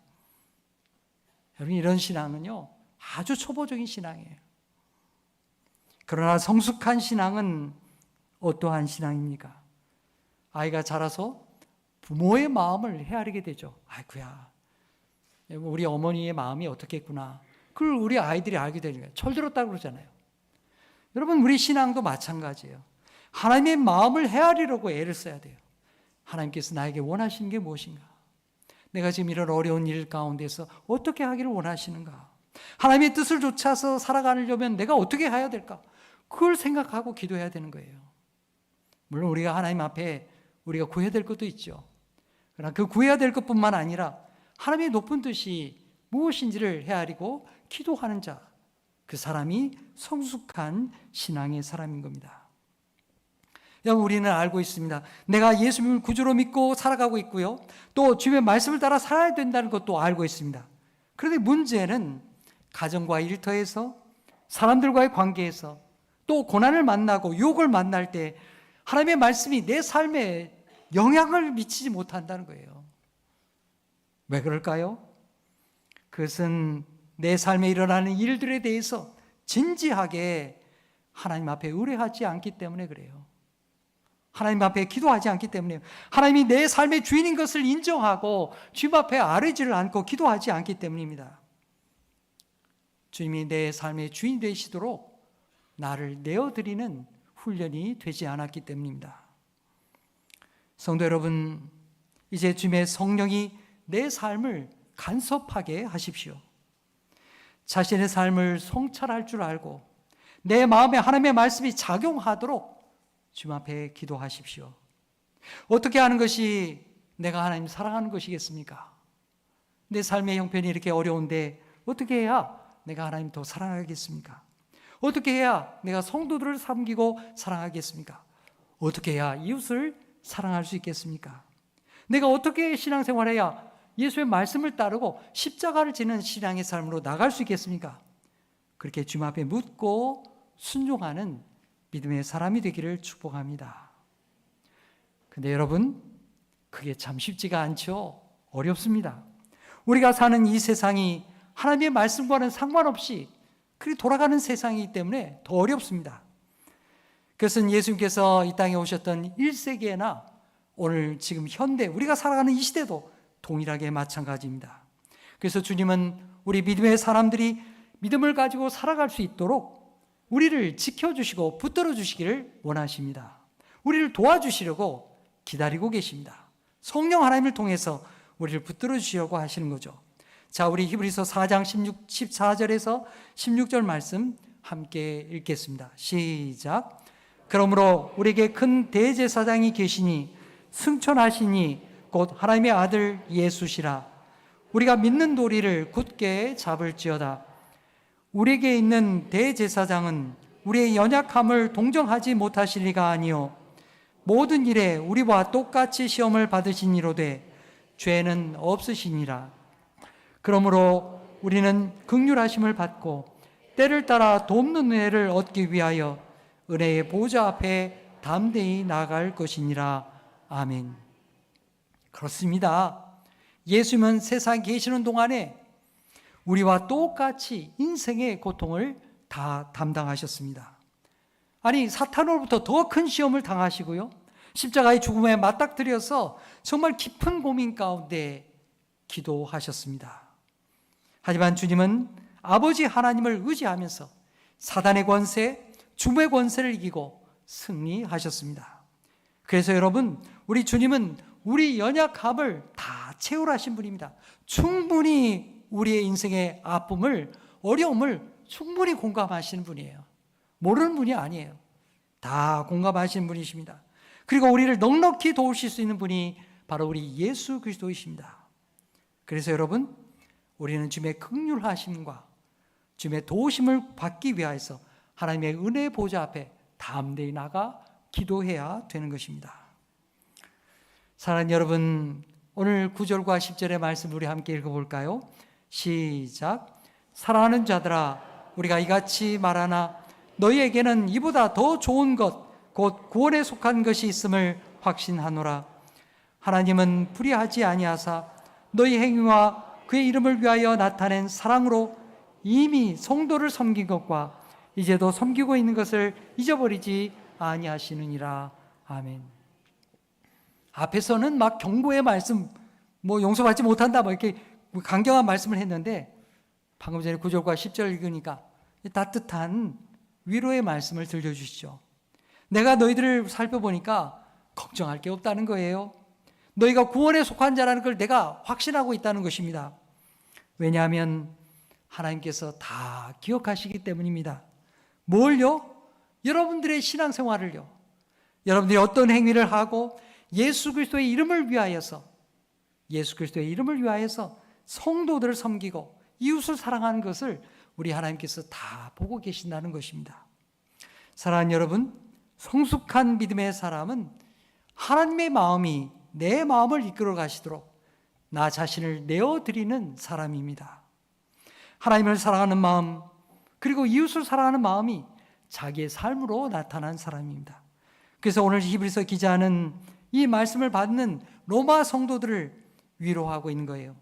여러분, 이런 신앙은요, 아주 초보적인 신앙이에요. 그러나 성숙한 신앙은 어떠한 신앙입니까? 아이가 자라서 부모의 마음을 헤아리게 되죠. 아이고야, 우리 어머니의 마음이 어떻겠구나. 그걸 우리 아이들이 알게 되는 거예요. 철들었다고 그러잖아요. 여러분, 우리 신앙도 마찬가지예요. 하나님의 마음을 헤아리려고 애를 써야 돼요. 하나님께서 나에게 원하시는 게 무엇인가? 내가 지금 이런 어려운 일 가운데서 어떻게 하기를 원하시는가? 하나님의 뜻을 좇아서 살아가려면 내가 어떻게 해야 될까? 그걸 생각하고 기도해야 되는 거예요. 물론 우리가 하나님 앞에 우리가 구해야 될 것도 있죠. 그러나 그 구해야 될 것뿐만 아니라 하나님의 높은 뜻이 무엇인지를 헤아리고 기도하는 자, 그 사람이 성숙한 신앙의 사람인 겁니다. 여러분, 우리는 알고 있습니다. 내가 예수님을 구주로 믿고 살아가고 있고요, 또 주님의 말씀을 따라 살아야 된다는 것도 알고 있습니다. 그런데 문제는 가정과 일터에서, 사람들과의 관계에서, 또 고난을 만나고 유혹을 만날 때 하나님의 말씀이 내 삶에 영향을 미치지 못한다는 거예요. 왜 그럴까요? 그것은 내 삶에 일어나는 일들에 대해서 진지하게 하나님 앞에 의뢰하지 않기 때문에 그래요. 하나님 앞에 기도하지 않기 때문에요. 하나님이 내 삶의 주인인 것을 인정하고 주님 앞에 아뢰지를 않고 기도하지 않기 때문입니다. 주님이 내 삶의 주인 되시도록 나를 내어드리는 훈련이 되지 않았기 때문입니다. 성도 여러분, 이제 주님의 성령이 내 삶을 간섭하게 하십시오. 자신의 삶을 성찰할 줄 알고 내 마음에 하나님의 말씀이 작용하도록 주님 앞에 기도하십시오. 어떻게 하는 것이 내가 하나님 사랑하는 것이겠습니까? 내 삶의 형편이 이렇게 어려운데 어떻게 해야 내가 하나님 더 사랑하겠습니까? 어떻게 해야 내가 성도들을 섬기고 사랑하겠습니까? 어떻게 해야 이웃을 사랑할 수 있겠습니까? 내가 어떻게 신앙생활해야 예수의 말씀을 따르고 십자가를 지는 신앙의 삶으로 나갈 수 있겠습니까? 그렇게 주님 앞에 묻고 순종하는 믿음의 사람이 되기를 축복합니다. 근데 여러분, 그게 참 쉽지가 않죠. 어렵습니다. 우리가 사는 이 세상이 하나님의 말씀과는 상관없이 그렇게 돌아가는 세상이기 때문에 더 어렵습니다. 그것은 예수님께서 이 땅에 오셨던 1세기에나 오늘 지금 현대 우리가 살아가는 이 시대도 동일하게 마찬가지입니다. 그래서 주님은 우리 믿음의 사람들이 믿음을 가지고 살아갈 수 있도록 우리를 지켜주시고 붙들어 주시기를 원하십니다. 우리를 도와주시려고 기다리고 계십니다. 성령 하나님을 통해서 우리를 붙들어 주시려고 하시는 거죠. 자, 우리 히브리서 4장 14절에서 16절 말씀 함께 읽겠습니다. 시작. 그러므로 우리에게 큰 대제사장이 계시니 승천하시니 곧 하나님의 아들 예수시라. 우리가 믿는 도리를 굳게 잡을지어다. 우리에게 있는 대제사장은 우리의 연약함을 동정하지 못하실 리가 아니요 모든 일에 우리와 똑같이 시험을 받으시니로되 죄는 없으시니라. 그러므로 우리는 긍휼하심을 받고 때를 따라 돕는 은혜를 얻기 위하여 은혜의 보좌 앞에 담대히 나아갈 것이니라. 아멘. 그렇습니다. 예수님은 세상에 계시는 동안에 우리와 똑같이 인생의 고통을 다 담당하셨습니다. 아니, 사탄으로부터 더 큰 시험을 당하시고요, 십자가의 죽음에 맞닥뜨려서 정말 깊은 고민 가운데 기도하셨습니다. 하지만 주님은 아버지 하나님을 의지하면서 사단의 권세, 죽음의 권세를 이기고 승리하셨습니다. 그래서 여러분, 우리 주님은 우리 연약함을 다 채울하신 분입니다. 충분히 우리의 인생의 아픔을, 어려움을 충분히 공감하시는 분이에요. 모르는 분이 아니에요. 다 공감하시는 분이십니다. 그리고 우리를 넉넉히 도우실 수 있는 분이 바로 우리 예수 그리스도이십니다. 그래서 여러분, 우리는 주님의 긍휼하심과 주님의 도우심을 받기 위하여서 하나님의 은혜의 보좌 앞에 담대히 나가 기도해야 되는 것입니다. 사랑하는 여러분, 오늘 9절과 10절의 말씀 우리 함께 읽어볼까요? 시작. 사랑하는 자들아, 우리가 이같이 말하나 너희에게는 이보다 더 좋은 것 곧 구원에 속한 것이 있음을 확신하노라. 하나님은 불의하지 아니하사 너희 행위와 그의 이름을 위하여 나타낸 사랑으로 이미 성도를 섬긴 것과 이제도 섬기고 있는 것을 잊어버리지 아니하시느니라. 아멘. 앞에서는 막 경고의 말씀, 용서받지 못한다, 이렇게 강경한 말씀을 했는데, 방금 전에 9절과 10절 읽으니까 따뜻한 위로의 말씀을 들려주시죠. 내가 너희들을 살펴보니까 걱정할 게 없다는 거예요. 너희가 구원에 속한 자라는 걸 내가 확신하고 있다는 것입니다. 왜냐하면 하나님께서 다 기억하시기 때문입니다. 뭘요? 여러분들의 신앙생활을요. 여러분들이 어떤 행위를 하고 예수 그리스도의 이름을 위하여서, 예수 그리스도의 이름을 위하여서 성도들을 섬기고 이웃을 사랑하는 것을 우리 하나님께서 다 보고 계신다는 것입니다. 사랑하는 여러분, 성숙한 믿음의 사람은 하나님의 마음이 내 마음을 이끌어 가시도록 나 자신을 내어드리는 사람입니다. 하나님을 사랑하는 마음, 그리고 이웃을 사랑하는 마음이 자기의 삶으로 나타난 사람입니다. 그래서 오늘 히브리서 기자는 이 말씀을 받는 로마 성도들을 위로하고 있는 거예요.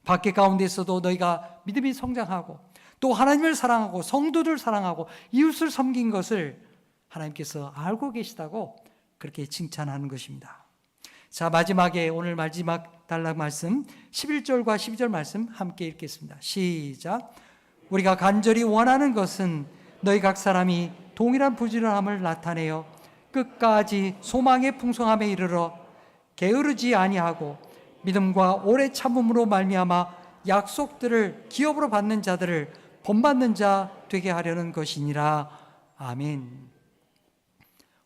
밖에 가운데서도 너희가 믿음이 성장하고 또 하나님을 사랑하고 성도들 사랑하고 이웃을 섬긴 것을 하나님께서 알고 계시다고 그렇게 칭찬하는 것입니다. 자, 마지막에 오늘 마지막 단락 말씀 11절과 12절 말씀 함께 읽겠습니다. 시작. 우리가 간절히 원하는 것은 너희 각 사람이 동일한 부지런함을 나타내어 끝까지 소망의 풍성함에 이르러 게으르지 아니하고 믿음과 오래 참음으로 말미암아 약속들을 기업으로 받는 자들을 본받는 자 되게 하려는 것이니라. 아멘.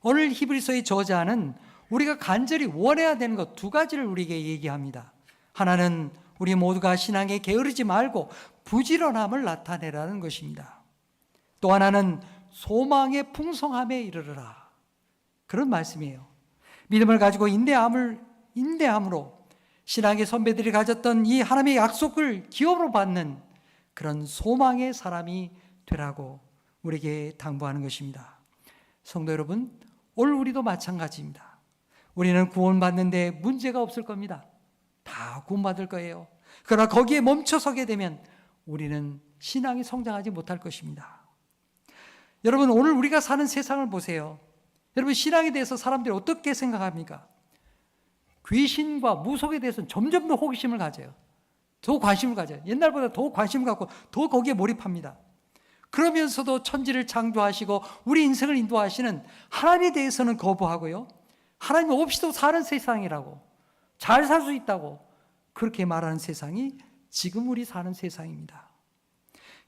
오늘 히브리서의 저자는 우리가 간절히 원해야 되는 것 두 가지를 우리에게 얘기합니다. 하나는 우리 모두가 신앙에 게으르지 말고 부지런함을 나타내라는 것입니다. 또 하나는 소망의 풍성함에 이르르라. 그런 말씀이에요. 믿음을 가지고 인내함으로 신앙의 선배들이 가졌던 이 하나님의 약속을 기업으로 받는 그런 소망의 사람이 되라고 우리에게 당부하는 것입니다. 성도 여러분, 오늘 우리도 마찬가지입니다. 우리는 구원받는데 문제가 없을 겁니다. 다 구원받을 거예요. 그러나 거기에 멈춰서게 되면 우리는 신앙이 성장하지 못할 것입니다. 여러분, 오늘 우리가 사는 세상을 보세요. 여러분, 신앙에 대해서 사람들이 어떻게 생각합니까? 귀신과 무속에 대해서는 점점 더 호기심을 가져요. 더 관심을 가져요. 옛날보다 더 관심을 갖고 더 거기에 몰입합니다. 그러면서도 천지를 창조하시고 우리 인생을 인도하시는 하나님에 대해서는 거부하고요. 하나님 없이도 사는 세상이라고, 잘 살 수 있다고 그렇게 말하는 세상이 지금 우리 사는 세상입니다.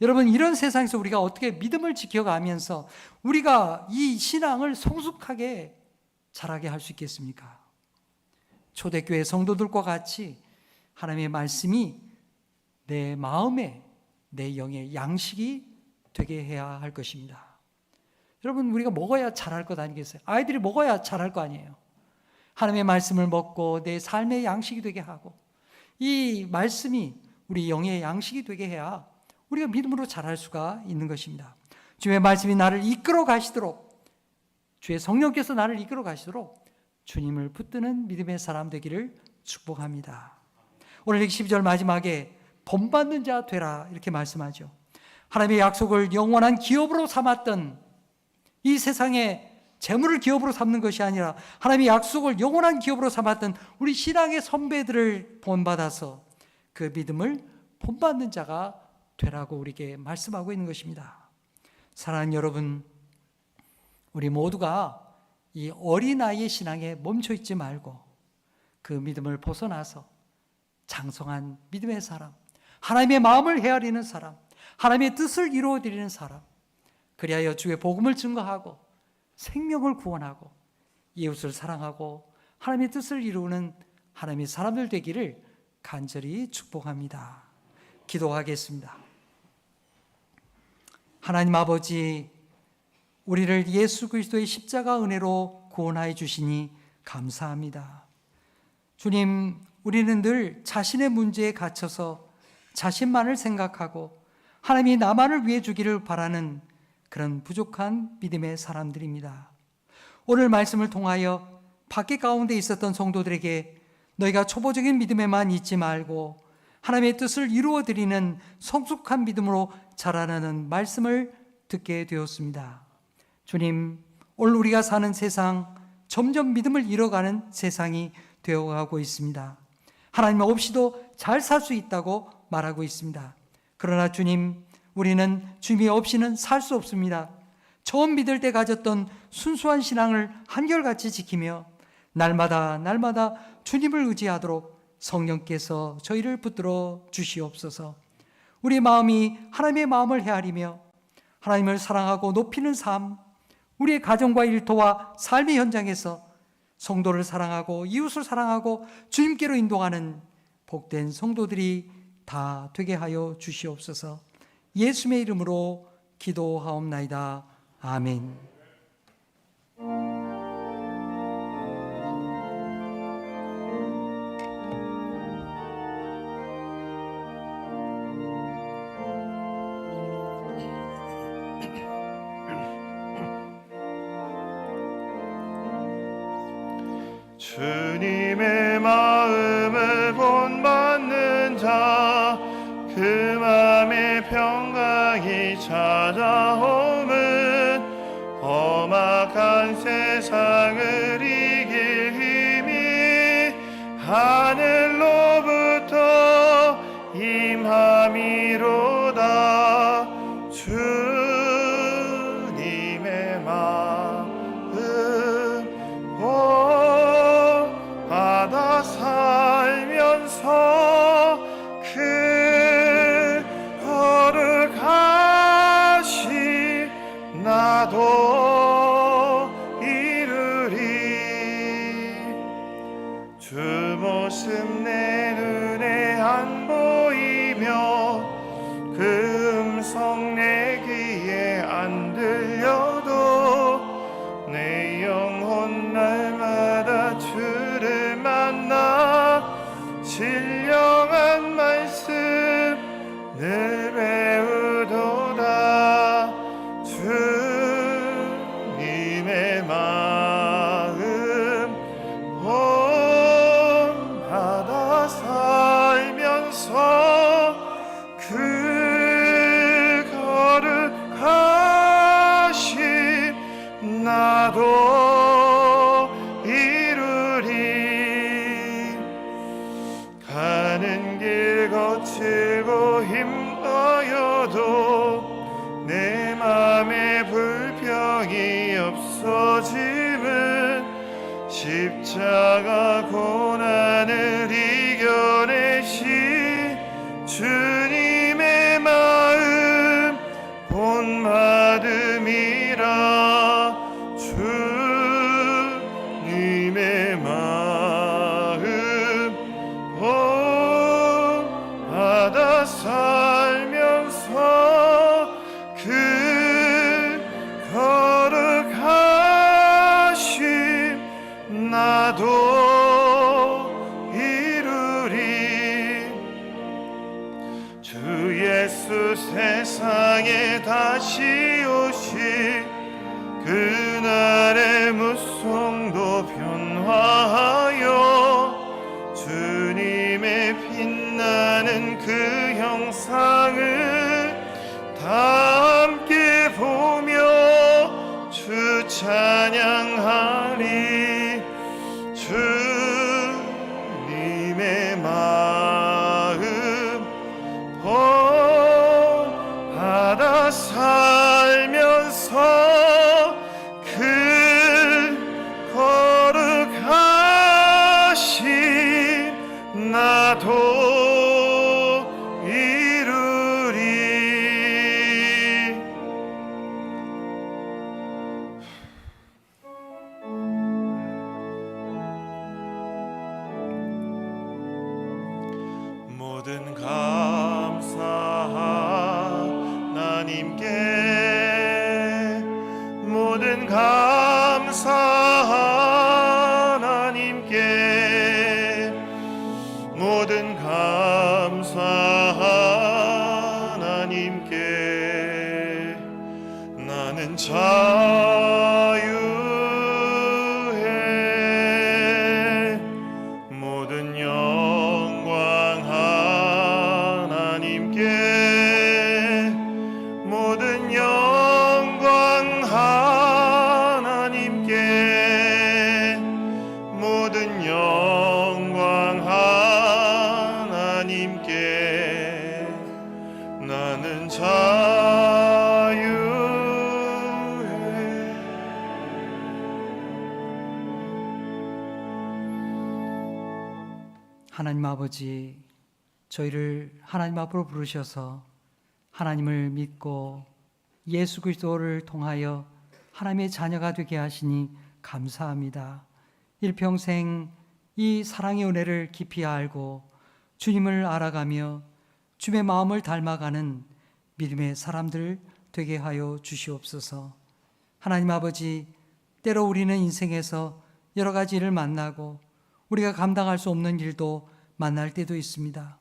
여러분, 이런 세상에서 우리가 어떻게 믿음을 지켜가면서 우리가 이 신앙을 성숙하게 자라게 할 수 있겠습니까? 초대교회 성도들과 같이 하나님의 말씀이 내 마음에, 내 영의 양식이 되게 해야 할 것입니다. 여러분, 우리가 먹어야 잘할 것 아니겠어요? 아이들이 먹어야 잘할 거 아니에요. 하나님의 말씀을 먹고 내 삶의 양식이 되게 하고 이 말씀이 우리 영의 양식이 되게 해야 우리가 믿음으로 자랄 수가 있는 것입니다. 주의 말씀이 나를 이끌어 가시도록, 주의 성령께서 나를 이끌어 가시도록 주님을 붙드는 믿음의 사람 되기를 축복합니다. 오늘 12절 마지막에 본받는 자 되라 이렇게 말씀하죠. 하나님의 약속을 영원한 기업으로 삼았던 이 세상에 재물을 기업으로 삼는 것이 아니라 하나님의 약속을 영원한 기업으로 삼았던 우리 신앙의 선배들을 본받아서 그 믿음을 본받는 자가 되라고 우리에게 말씀하고 있는 것입니다. 사랑하는 여러분, 우리 모두가 이 어린아이의 신앙에 멈춰 있지 말고 그 믿음을 벗어나서 장성한 믿음의 사람, 하나님의 마음을 헤아리는 사람, 하나님의 뜻을 이루어드리는 사람, 그리하여 주의 복음을 증거하고 생명을 구원하고 이웃을 사랑하고 하나님의 뜻을 이루는 하나님의 사람들 되기를 간절히 축복합니다. 기도하겠습니다. 하나님 아버지, 우리를 예수 그리스도의 십자가 은혜로 구원하여 주시니 감사합니다. 주님, 우리는 늘 자신의 문제에 갇혀서 자신만을 생각하고 하나님이 나만을 위해 주기를 바라는 그런 부족한 믿음의 사람들입니다. 오늘 말씀을 통하여 밖에 가운데 있었던 성도들에게 너희가 초보적인 믿음에만 있지 말고 하나님의 뜻을 이루어드리는 성숙한 믿음으로 자라나는 말씀을 듣게 되었습니다. 주님, 오늘 우리가 사는 세상 점점 믿음을 잃어가는 세상이 되어가고 있습니다. 하나님 없이도 잘 살 수 있다고 말하고 있습니다. 그러나 주님, 우리는 주님이 없이는 살 수 없습니다. 처음 믿을 때 가졌던 순수한 신앙을 한결같이 지키며 날마다 주님을 의지하도록 성령께서 저희를 붙들어 주시옵소서. 우리 마음이 하나님의 마음을 헤아리며 하나님을 사랑하고 높이는 삶, 우리의 가정과 일터와 삶의 현장에서 성도를 사랑하고 이웃을 사랑하고 주님께로 인도하는 복된 성도들이 다 되게 하여 주시옵소서. 예수의 이름으로 기도하옵나이다. 아멘. 주님의 마음을 본받는 자 주님이 찾아오면 험악한 세상을 이길 힘이 하늘로부터 임함이로다. 주님의 마음 본받아 살면서 그 거룩하신 나도 이루리. 주 모습 내 눈에 안 보이며 그 음성 내 귀에 안 들려도 내 영혼 날마다 주를 만나 신령한 말씀 늘 배우도다. 주님의 마음 본받아 살면서 그 거룩하신 나도 이루리. 가는 길 거칠고 힘들어도 내 맘에 불평이 없어짐은 십자가 고난을 이겨내신 주님의 마음 본받음이라. 주님의 마음 본받아 살면서 그 거룩하신 나도 이루리. 주 예수 세상에 다시 오시 그날의 무성도 변화하여 주님의 빛나는 그 형상을 다 함께 보며 주 찬양하리. 주님의 마음 본받아 살면서 그 거룩하신 나도 이루리. 모든 감사 하나님께, 모든 감사 하나님께, 모든 감사 하나님께. 나는 자유해. 모든 영광 하나님께, 모든 영광 하나님께, 모든 영광 하나님께. 나는 자유해. 하나님 아버지, 저희를 하나님 앞으로 부르셔서 하나님을 믿고 예수 그리스도를 통하여 하나님의 자녀가 되게 하시니 감사합니다. 일평생 이 사랑의 은혜를 깊이 알고 주님을 알아가며 주님의 마음을 닮아가는 믿음의 사람들 되게 하여 주시옵소서. 하나님 아버지, 때로 우리는 인생에서 여러 가지 일을 만나고 우리가 감당할 수 없는 일도 만날 때도 있습니다.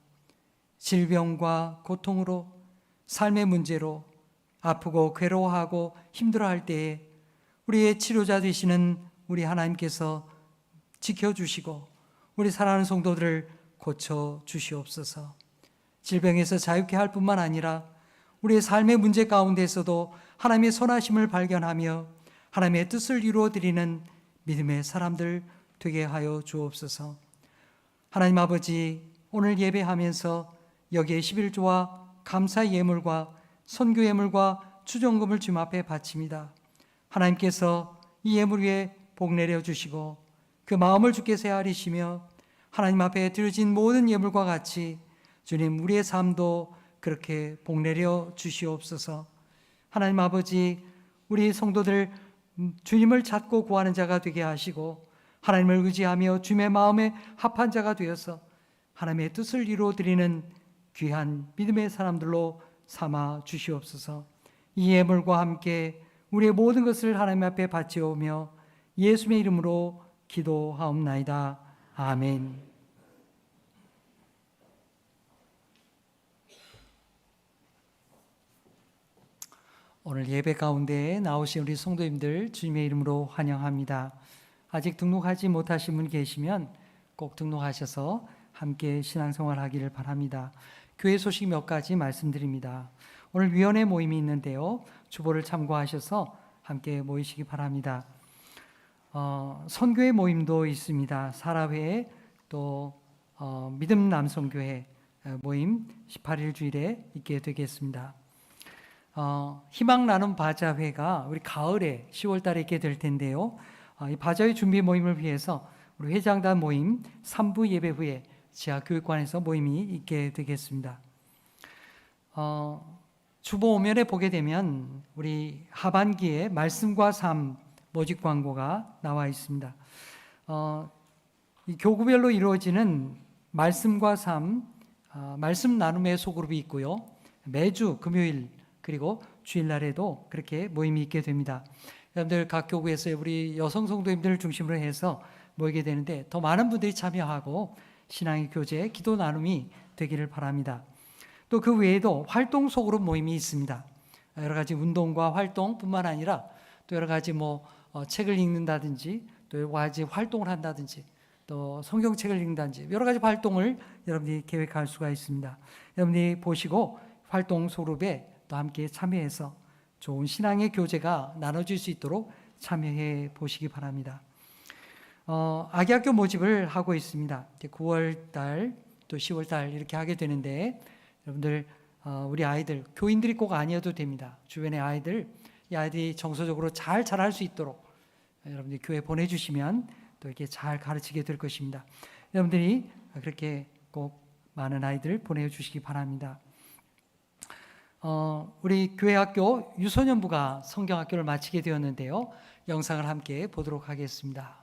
질병과 고통으로, 삶의 문제로 아프고 괴로워하고 힘들어할 때에 우리의 치료자 되시는 우리 하나님께서 지켜주시고 우리 사랑하는 성도들을 고쳐주시옵소서. 질병에서 자유케 할 뿐만 아니라 우리의 삶의 문제 가운데서도 하나님의 선하심을 발견하며 하나님의 뜻을 이루어드리는 믿음의 사람들 되게 하여 주옵소서. 하나님 아버지, 오늘 예배하면서 여기에 11조와 감사 예물과 선교 예물과 주정금을 주님 앞에 바칩니다. 하나님께서 이 예물 위에 복 내려 주시고 그 마음을 주께서 헤아리시며 하나님 앞에 드려진 모든 예물과 같이 주님 우리의 삶도 그렇게 복 내려 주시옵소서. 하나님 아버지, 우리 성도들 주님을 찾고 구하는 자가 되게 하시고 하나님을 의지하며 주님의 마음에 합한 자가 되어서 하나님의 뜻을 이루어드리는 귀한 믿음의 사람들로 삼아 주시옵소서. 이 예물과 함께 우리의 모든 것을 하나님 앞에 바치오며 예수님의 이름으로 기도하옵나이다. 아멘. 오늘 예배 가운데 나오신 우리 성도님들 주님의 이름으로 환영합니다. 아직 등록하지 못하신 분 계시면 꼭 등록하셔서 함께 신앙생활 하기를 바랍니다. 교회 소식 몇 가지 말씀드립니다. 오늘 위원회 모임이 있는데요. 주보를 참고하셔서 함께 모이시기 바랍니다. 선교회 모임도 있습니다. 사라회 또 믿음 남성교회 모임 18일 주일에 있게 되겠습니다. 희망 나눔 바자회가 우리 가을에 10월 달에 있게 될 텐데요. 이 바자회 준비 모임을 위해서 우리 회장단 모임 3부 예배 후에 지하교육관에서 모임이 있게 되겠습니다. 주보 오면에 보게 되면 우리 하반기에 말씀과 삶 모집 광고가 나와 있습니다. 이 교구별로 이루어지는 말씀과 삶, 말씀 나눔의 소그룹이 있고요. 매주 금요일 그리고 주일날에도 그렇게 모임이 있게 됩니다. 여러분들 각 교구에서 우리 여성 성도님들을 중심으로 해서 모이게 되는데 더 많은 분들이 참여하고 신앙의 교제, 기도 나눔이 되기를 바랍니다. 또 그 외에도 활동 소그룹 모임이 있습니다. 여러 가지 운동과 활동뿐만 아니라 또 여러 가지 책을 읽는다든지 또 여러 가지 활동을 한다든지 또 성경책을 읽는다든지 여러 가지 활동을 여러분들이 계획할 수가 있습니다. 여러분들이 보시고 활동 소그룹에 또 함께 참여해서 좋은 신앙의 교제가 나눠질 수 있도록 참여해 보시기 바랍니다. 아기학교 모집을 하고 있습니다. 9월 달 또 10월 달 이렇게 하게 되는데 여러분들 우리 아이들 교인들이 꼭 아니어도 됩니다. 주변의 아이들 이 아이들이 정서적으로 잘 자랄 수 있도록 여러분들이 교회 보내주시면 또 이렇게 잘 가르치게 될 것입니다. 여러분들이 그렇게 꼭 많은 아이들 보내주시기 바랍니다. 우리 교회 학교 유소년부가 성경학교를 마치게 되었는데요. 영상을 함께 보도록 하겠습니다.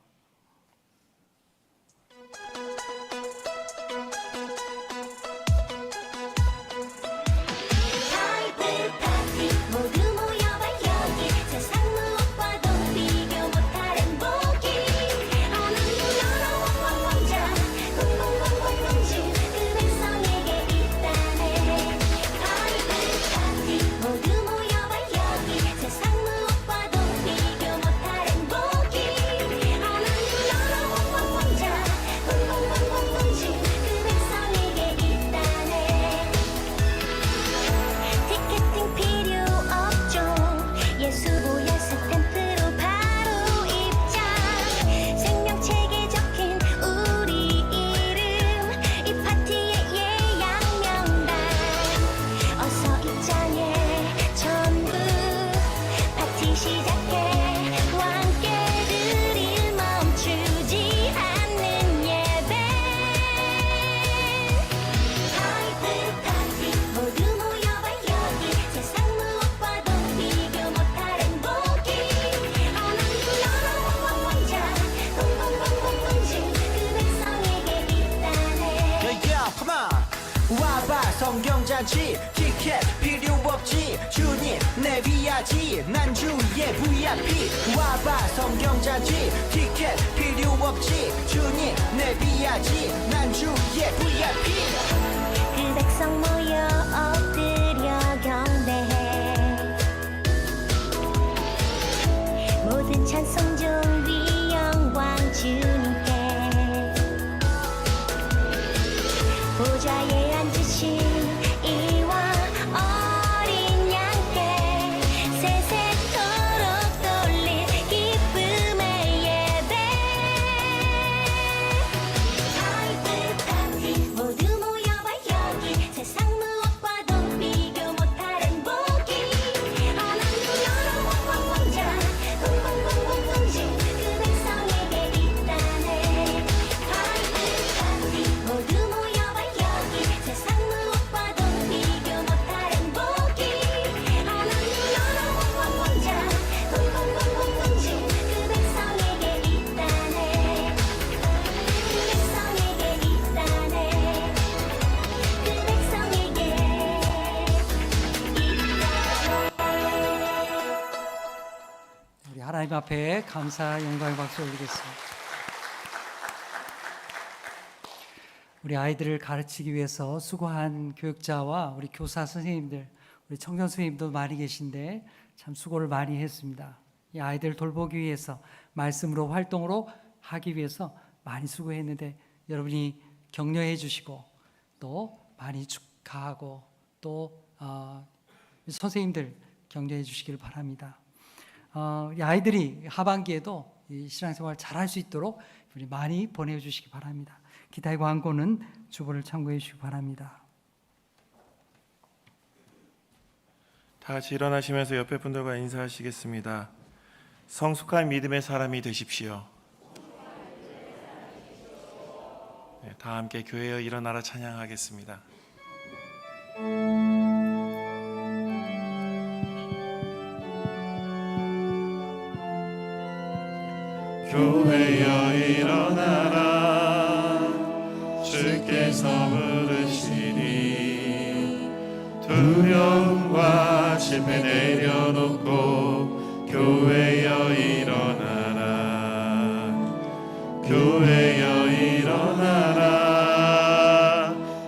성경잔치 티켓 필요 없지 주님 내비야지 난 주의 VIP 와봐 성경잔치 티켓 필요 없지 주님 내비야지 난 주의 VIP 그 백성 모여 엎드려 경배해 모든 찬송 존귀 영광 주님께 보좌에 앉으신 이와 어린 하나님 앞에 감사, 영광의 박수 올리겠습니다. 우리 아이들을 가르치기 위해서 수고한 교육자와 우리 교사 선생님들, 우리 청년 선생님도 많이 계신데 참 수고를 많이 했습니다. 이 아이들 돌보기 위해서, 말씀으로 활동으로 하기 위해서 많이 수고했는데 여러분이 격려해 주시고 또 많이 축하하고 또 선생님들 격려해 주시길 바랍니다. 이 아이들이 하반기에도 이 신앙생활 잘할 수 있도록 우리 많이 보내주시기 바랍니다. 기타의 광고는 주보를 참고해 주시기 바랍니다. 다 같이 일어나시면서 옆에 분들과 인사하시겠습니다. 성숙한 믿음의 사람이 되십시오. 네, 다 함께 교회여 일어나라 찬양하겠습니다. 교회여 일어나라 주께서 부르시니 두려움과 실패 내려놓고 교회여 일어나라 교회여 일어나라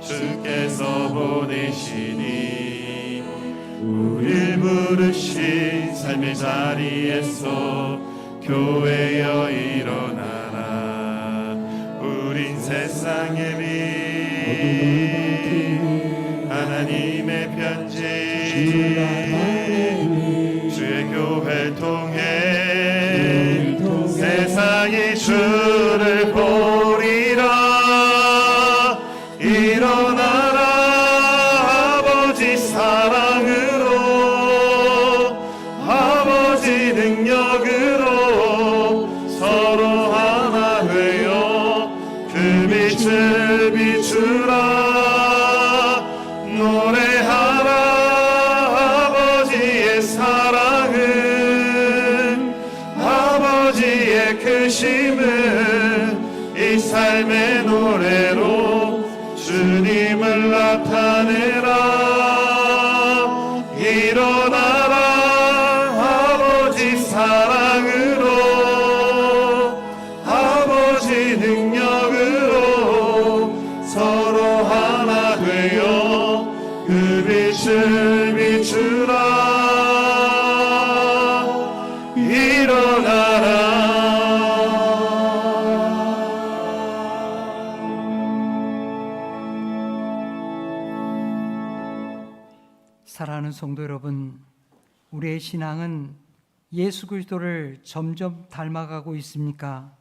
주께서 보내시니 우릴 부르신 삶의 자리에서 교회여 일어나라 우린 세상의 빛 하나님의 편지 주의 교회를 통해 세상이 주를 보리라 일어나라 아버지 사랑으로 아버지 능력으로 서로 하나 되어 그 빛을 비추라 노래하라 아버지의 사랑은 아버지의 크심은 이 삶의 노래로 주님을 나타내라 일어나라 아버지 사랑으로 아버지 능력으로 서로 하나 되어 그 빛을 비추라 일어나라 사랑하는 성도 여러분, 우리의 신앙은 예수 그리스도를 점점 닮아가고 있습니까?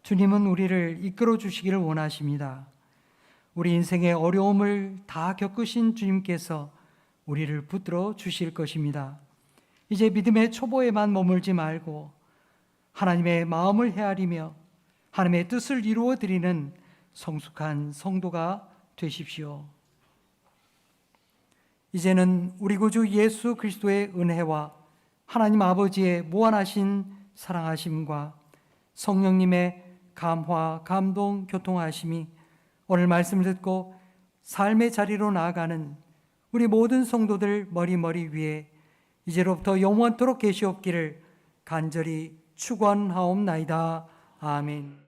주님은 우리를 이끌어 주시기를 원하십니다. 우리 인생의 어려움을 다 겪으신 주님께서 우리를 붙들어 주실 것입니다. 이제 믿음의 초보에만 머물지 말고 하나님의 마음을 헤아리며 하나님의 뜻을 이루어 드리는 성숙한 성도가 되십시오. 이제는 우리 구주 예수 그리스도의 은혜와 하나님 아버지의 무한하신 사랑하심과 성령님의 감화, 감동, 교통하심이 오늘 말씀을 듣고 삶의 자리로 나아가는 우리 모든 성도들 머리 위에 이제로부터 영원토록 계시옵기를 간절히 축원하옵나이다. 아멘.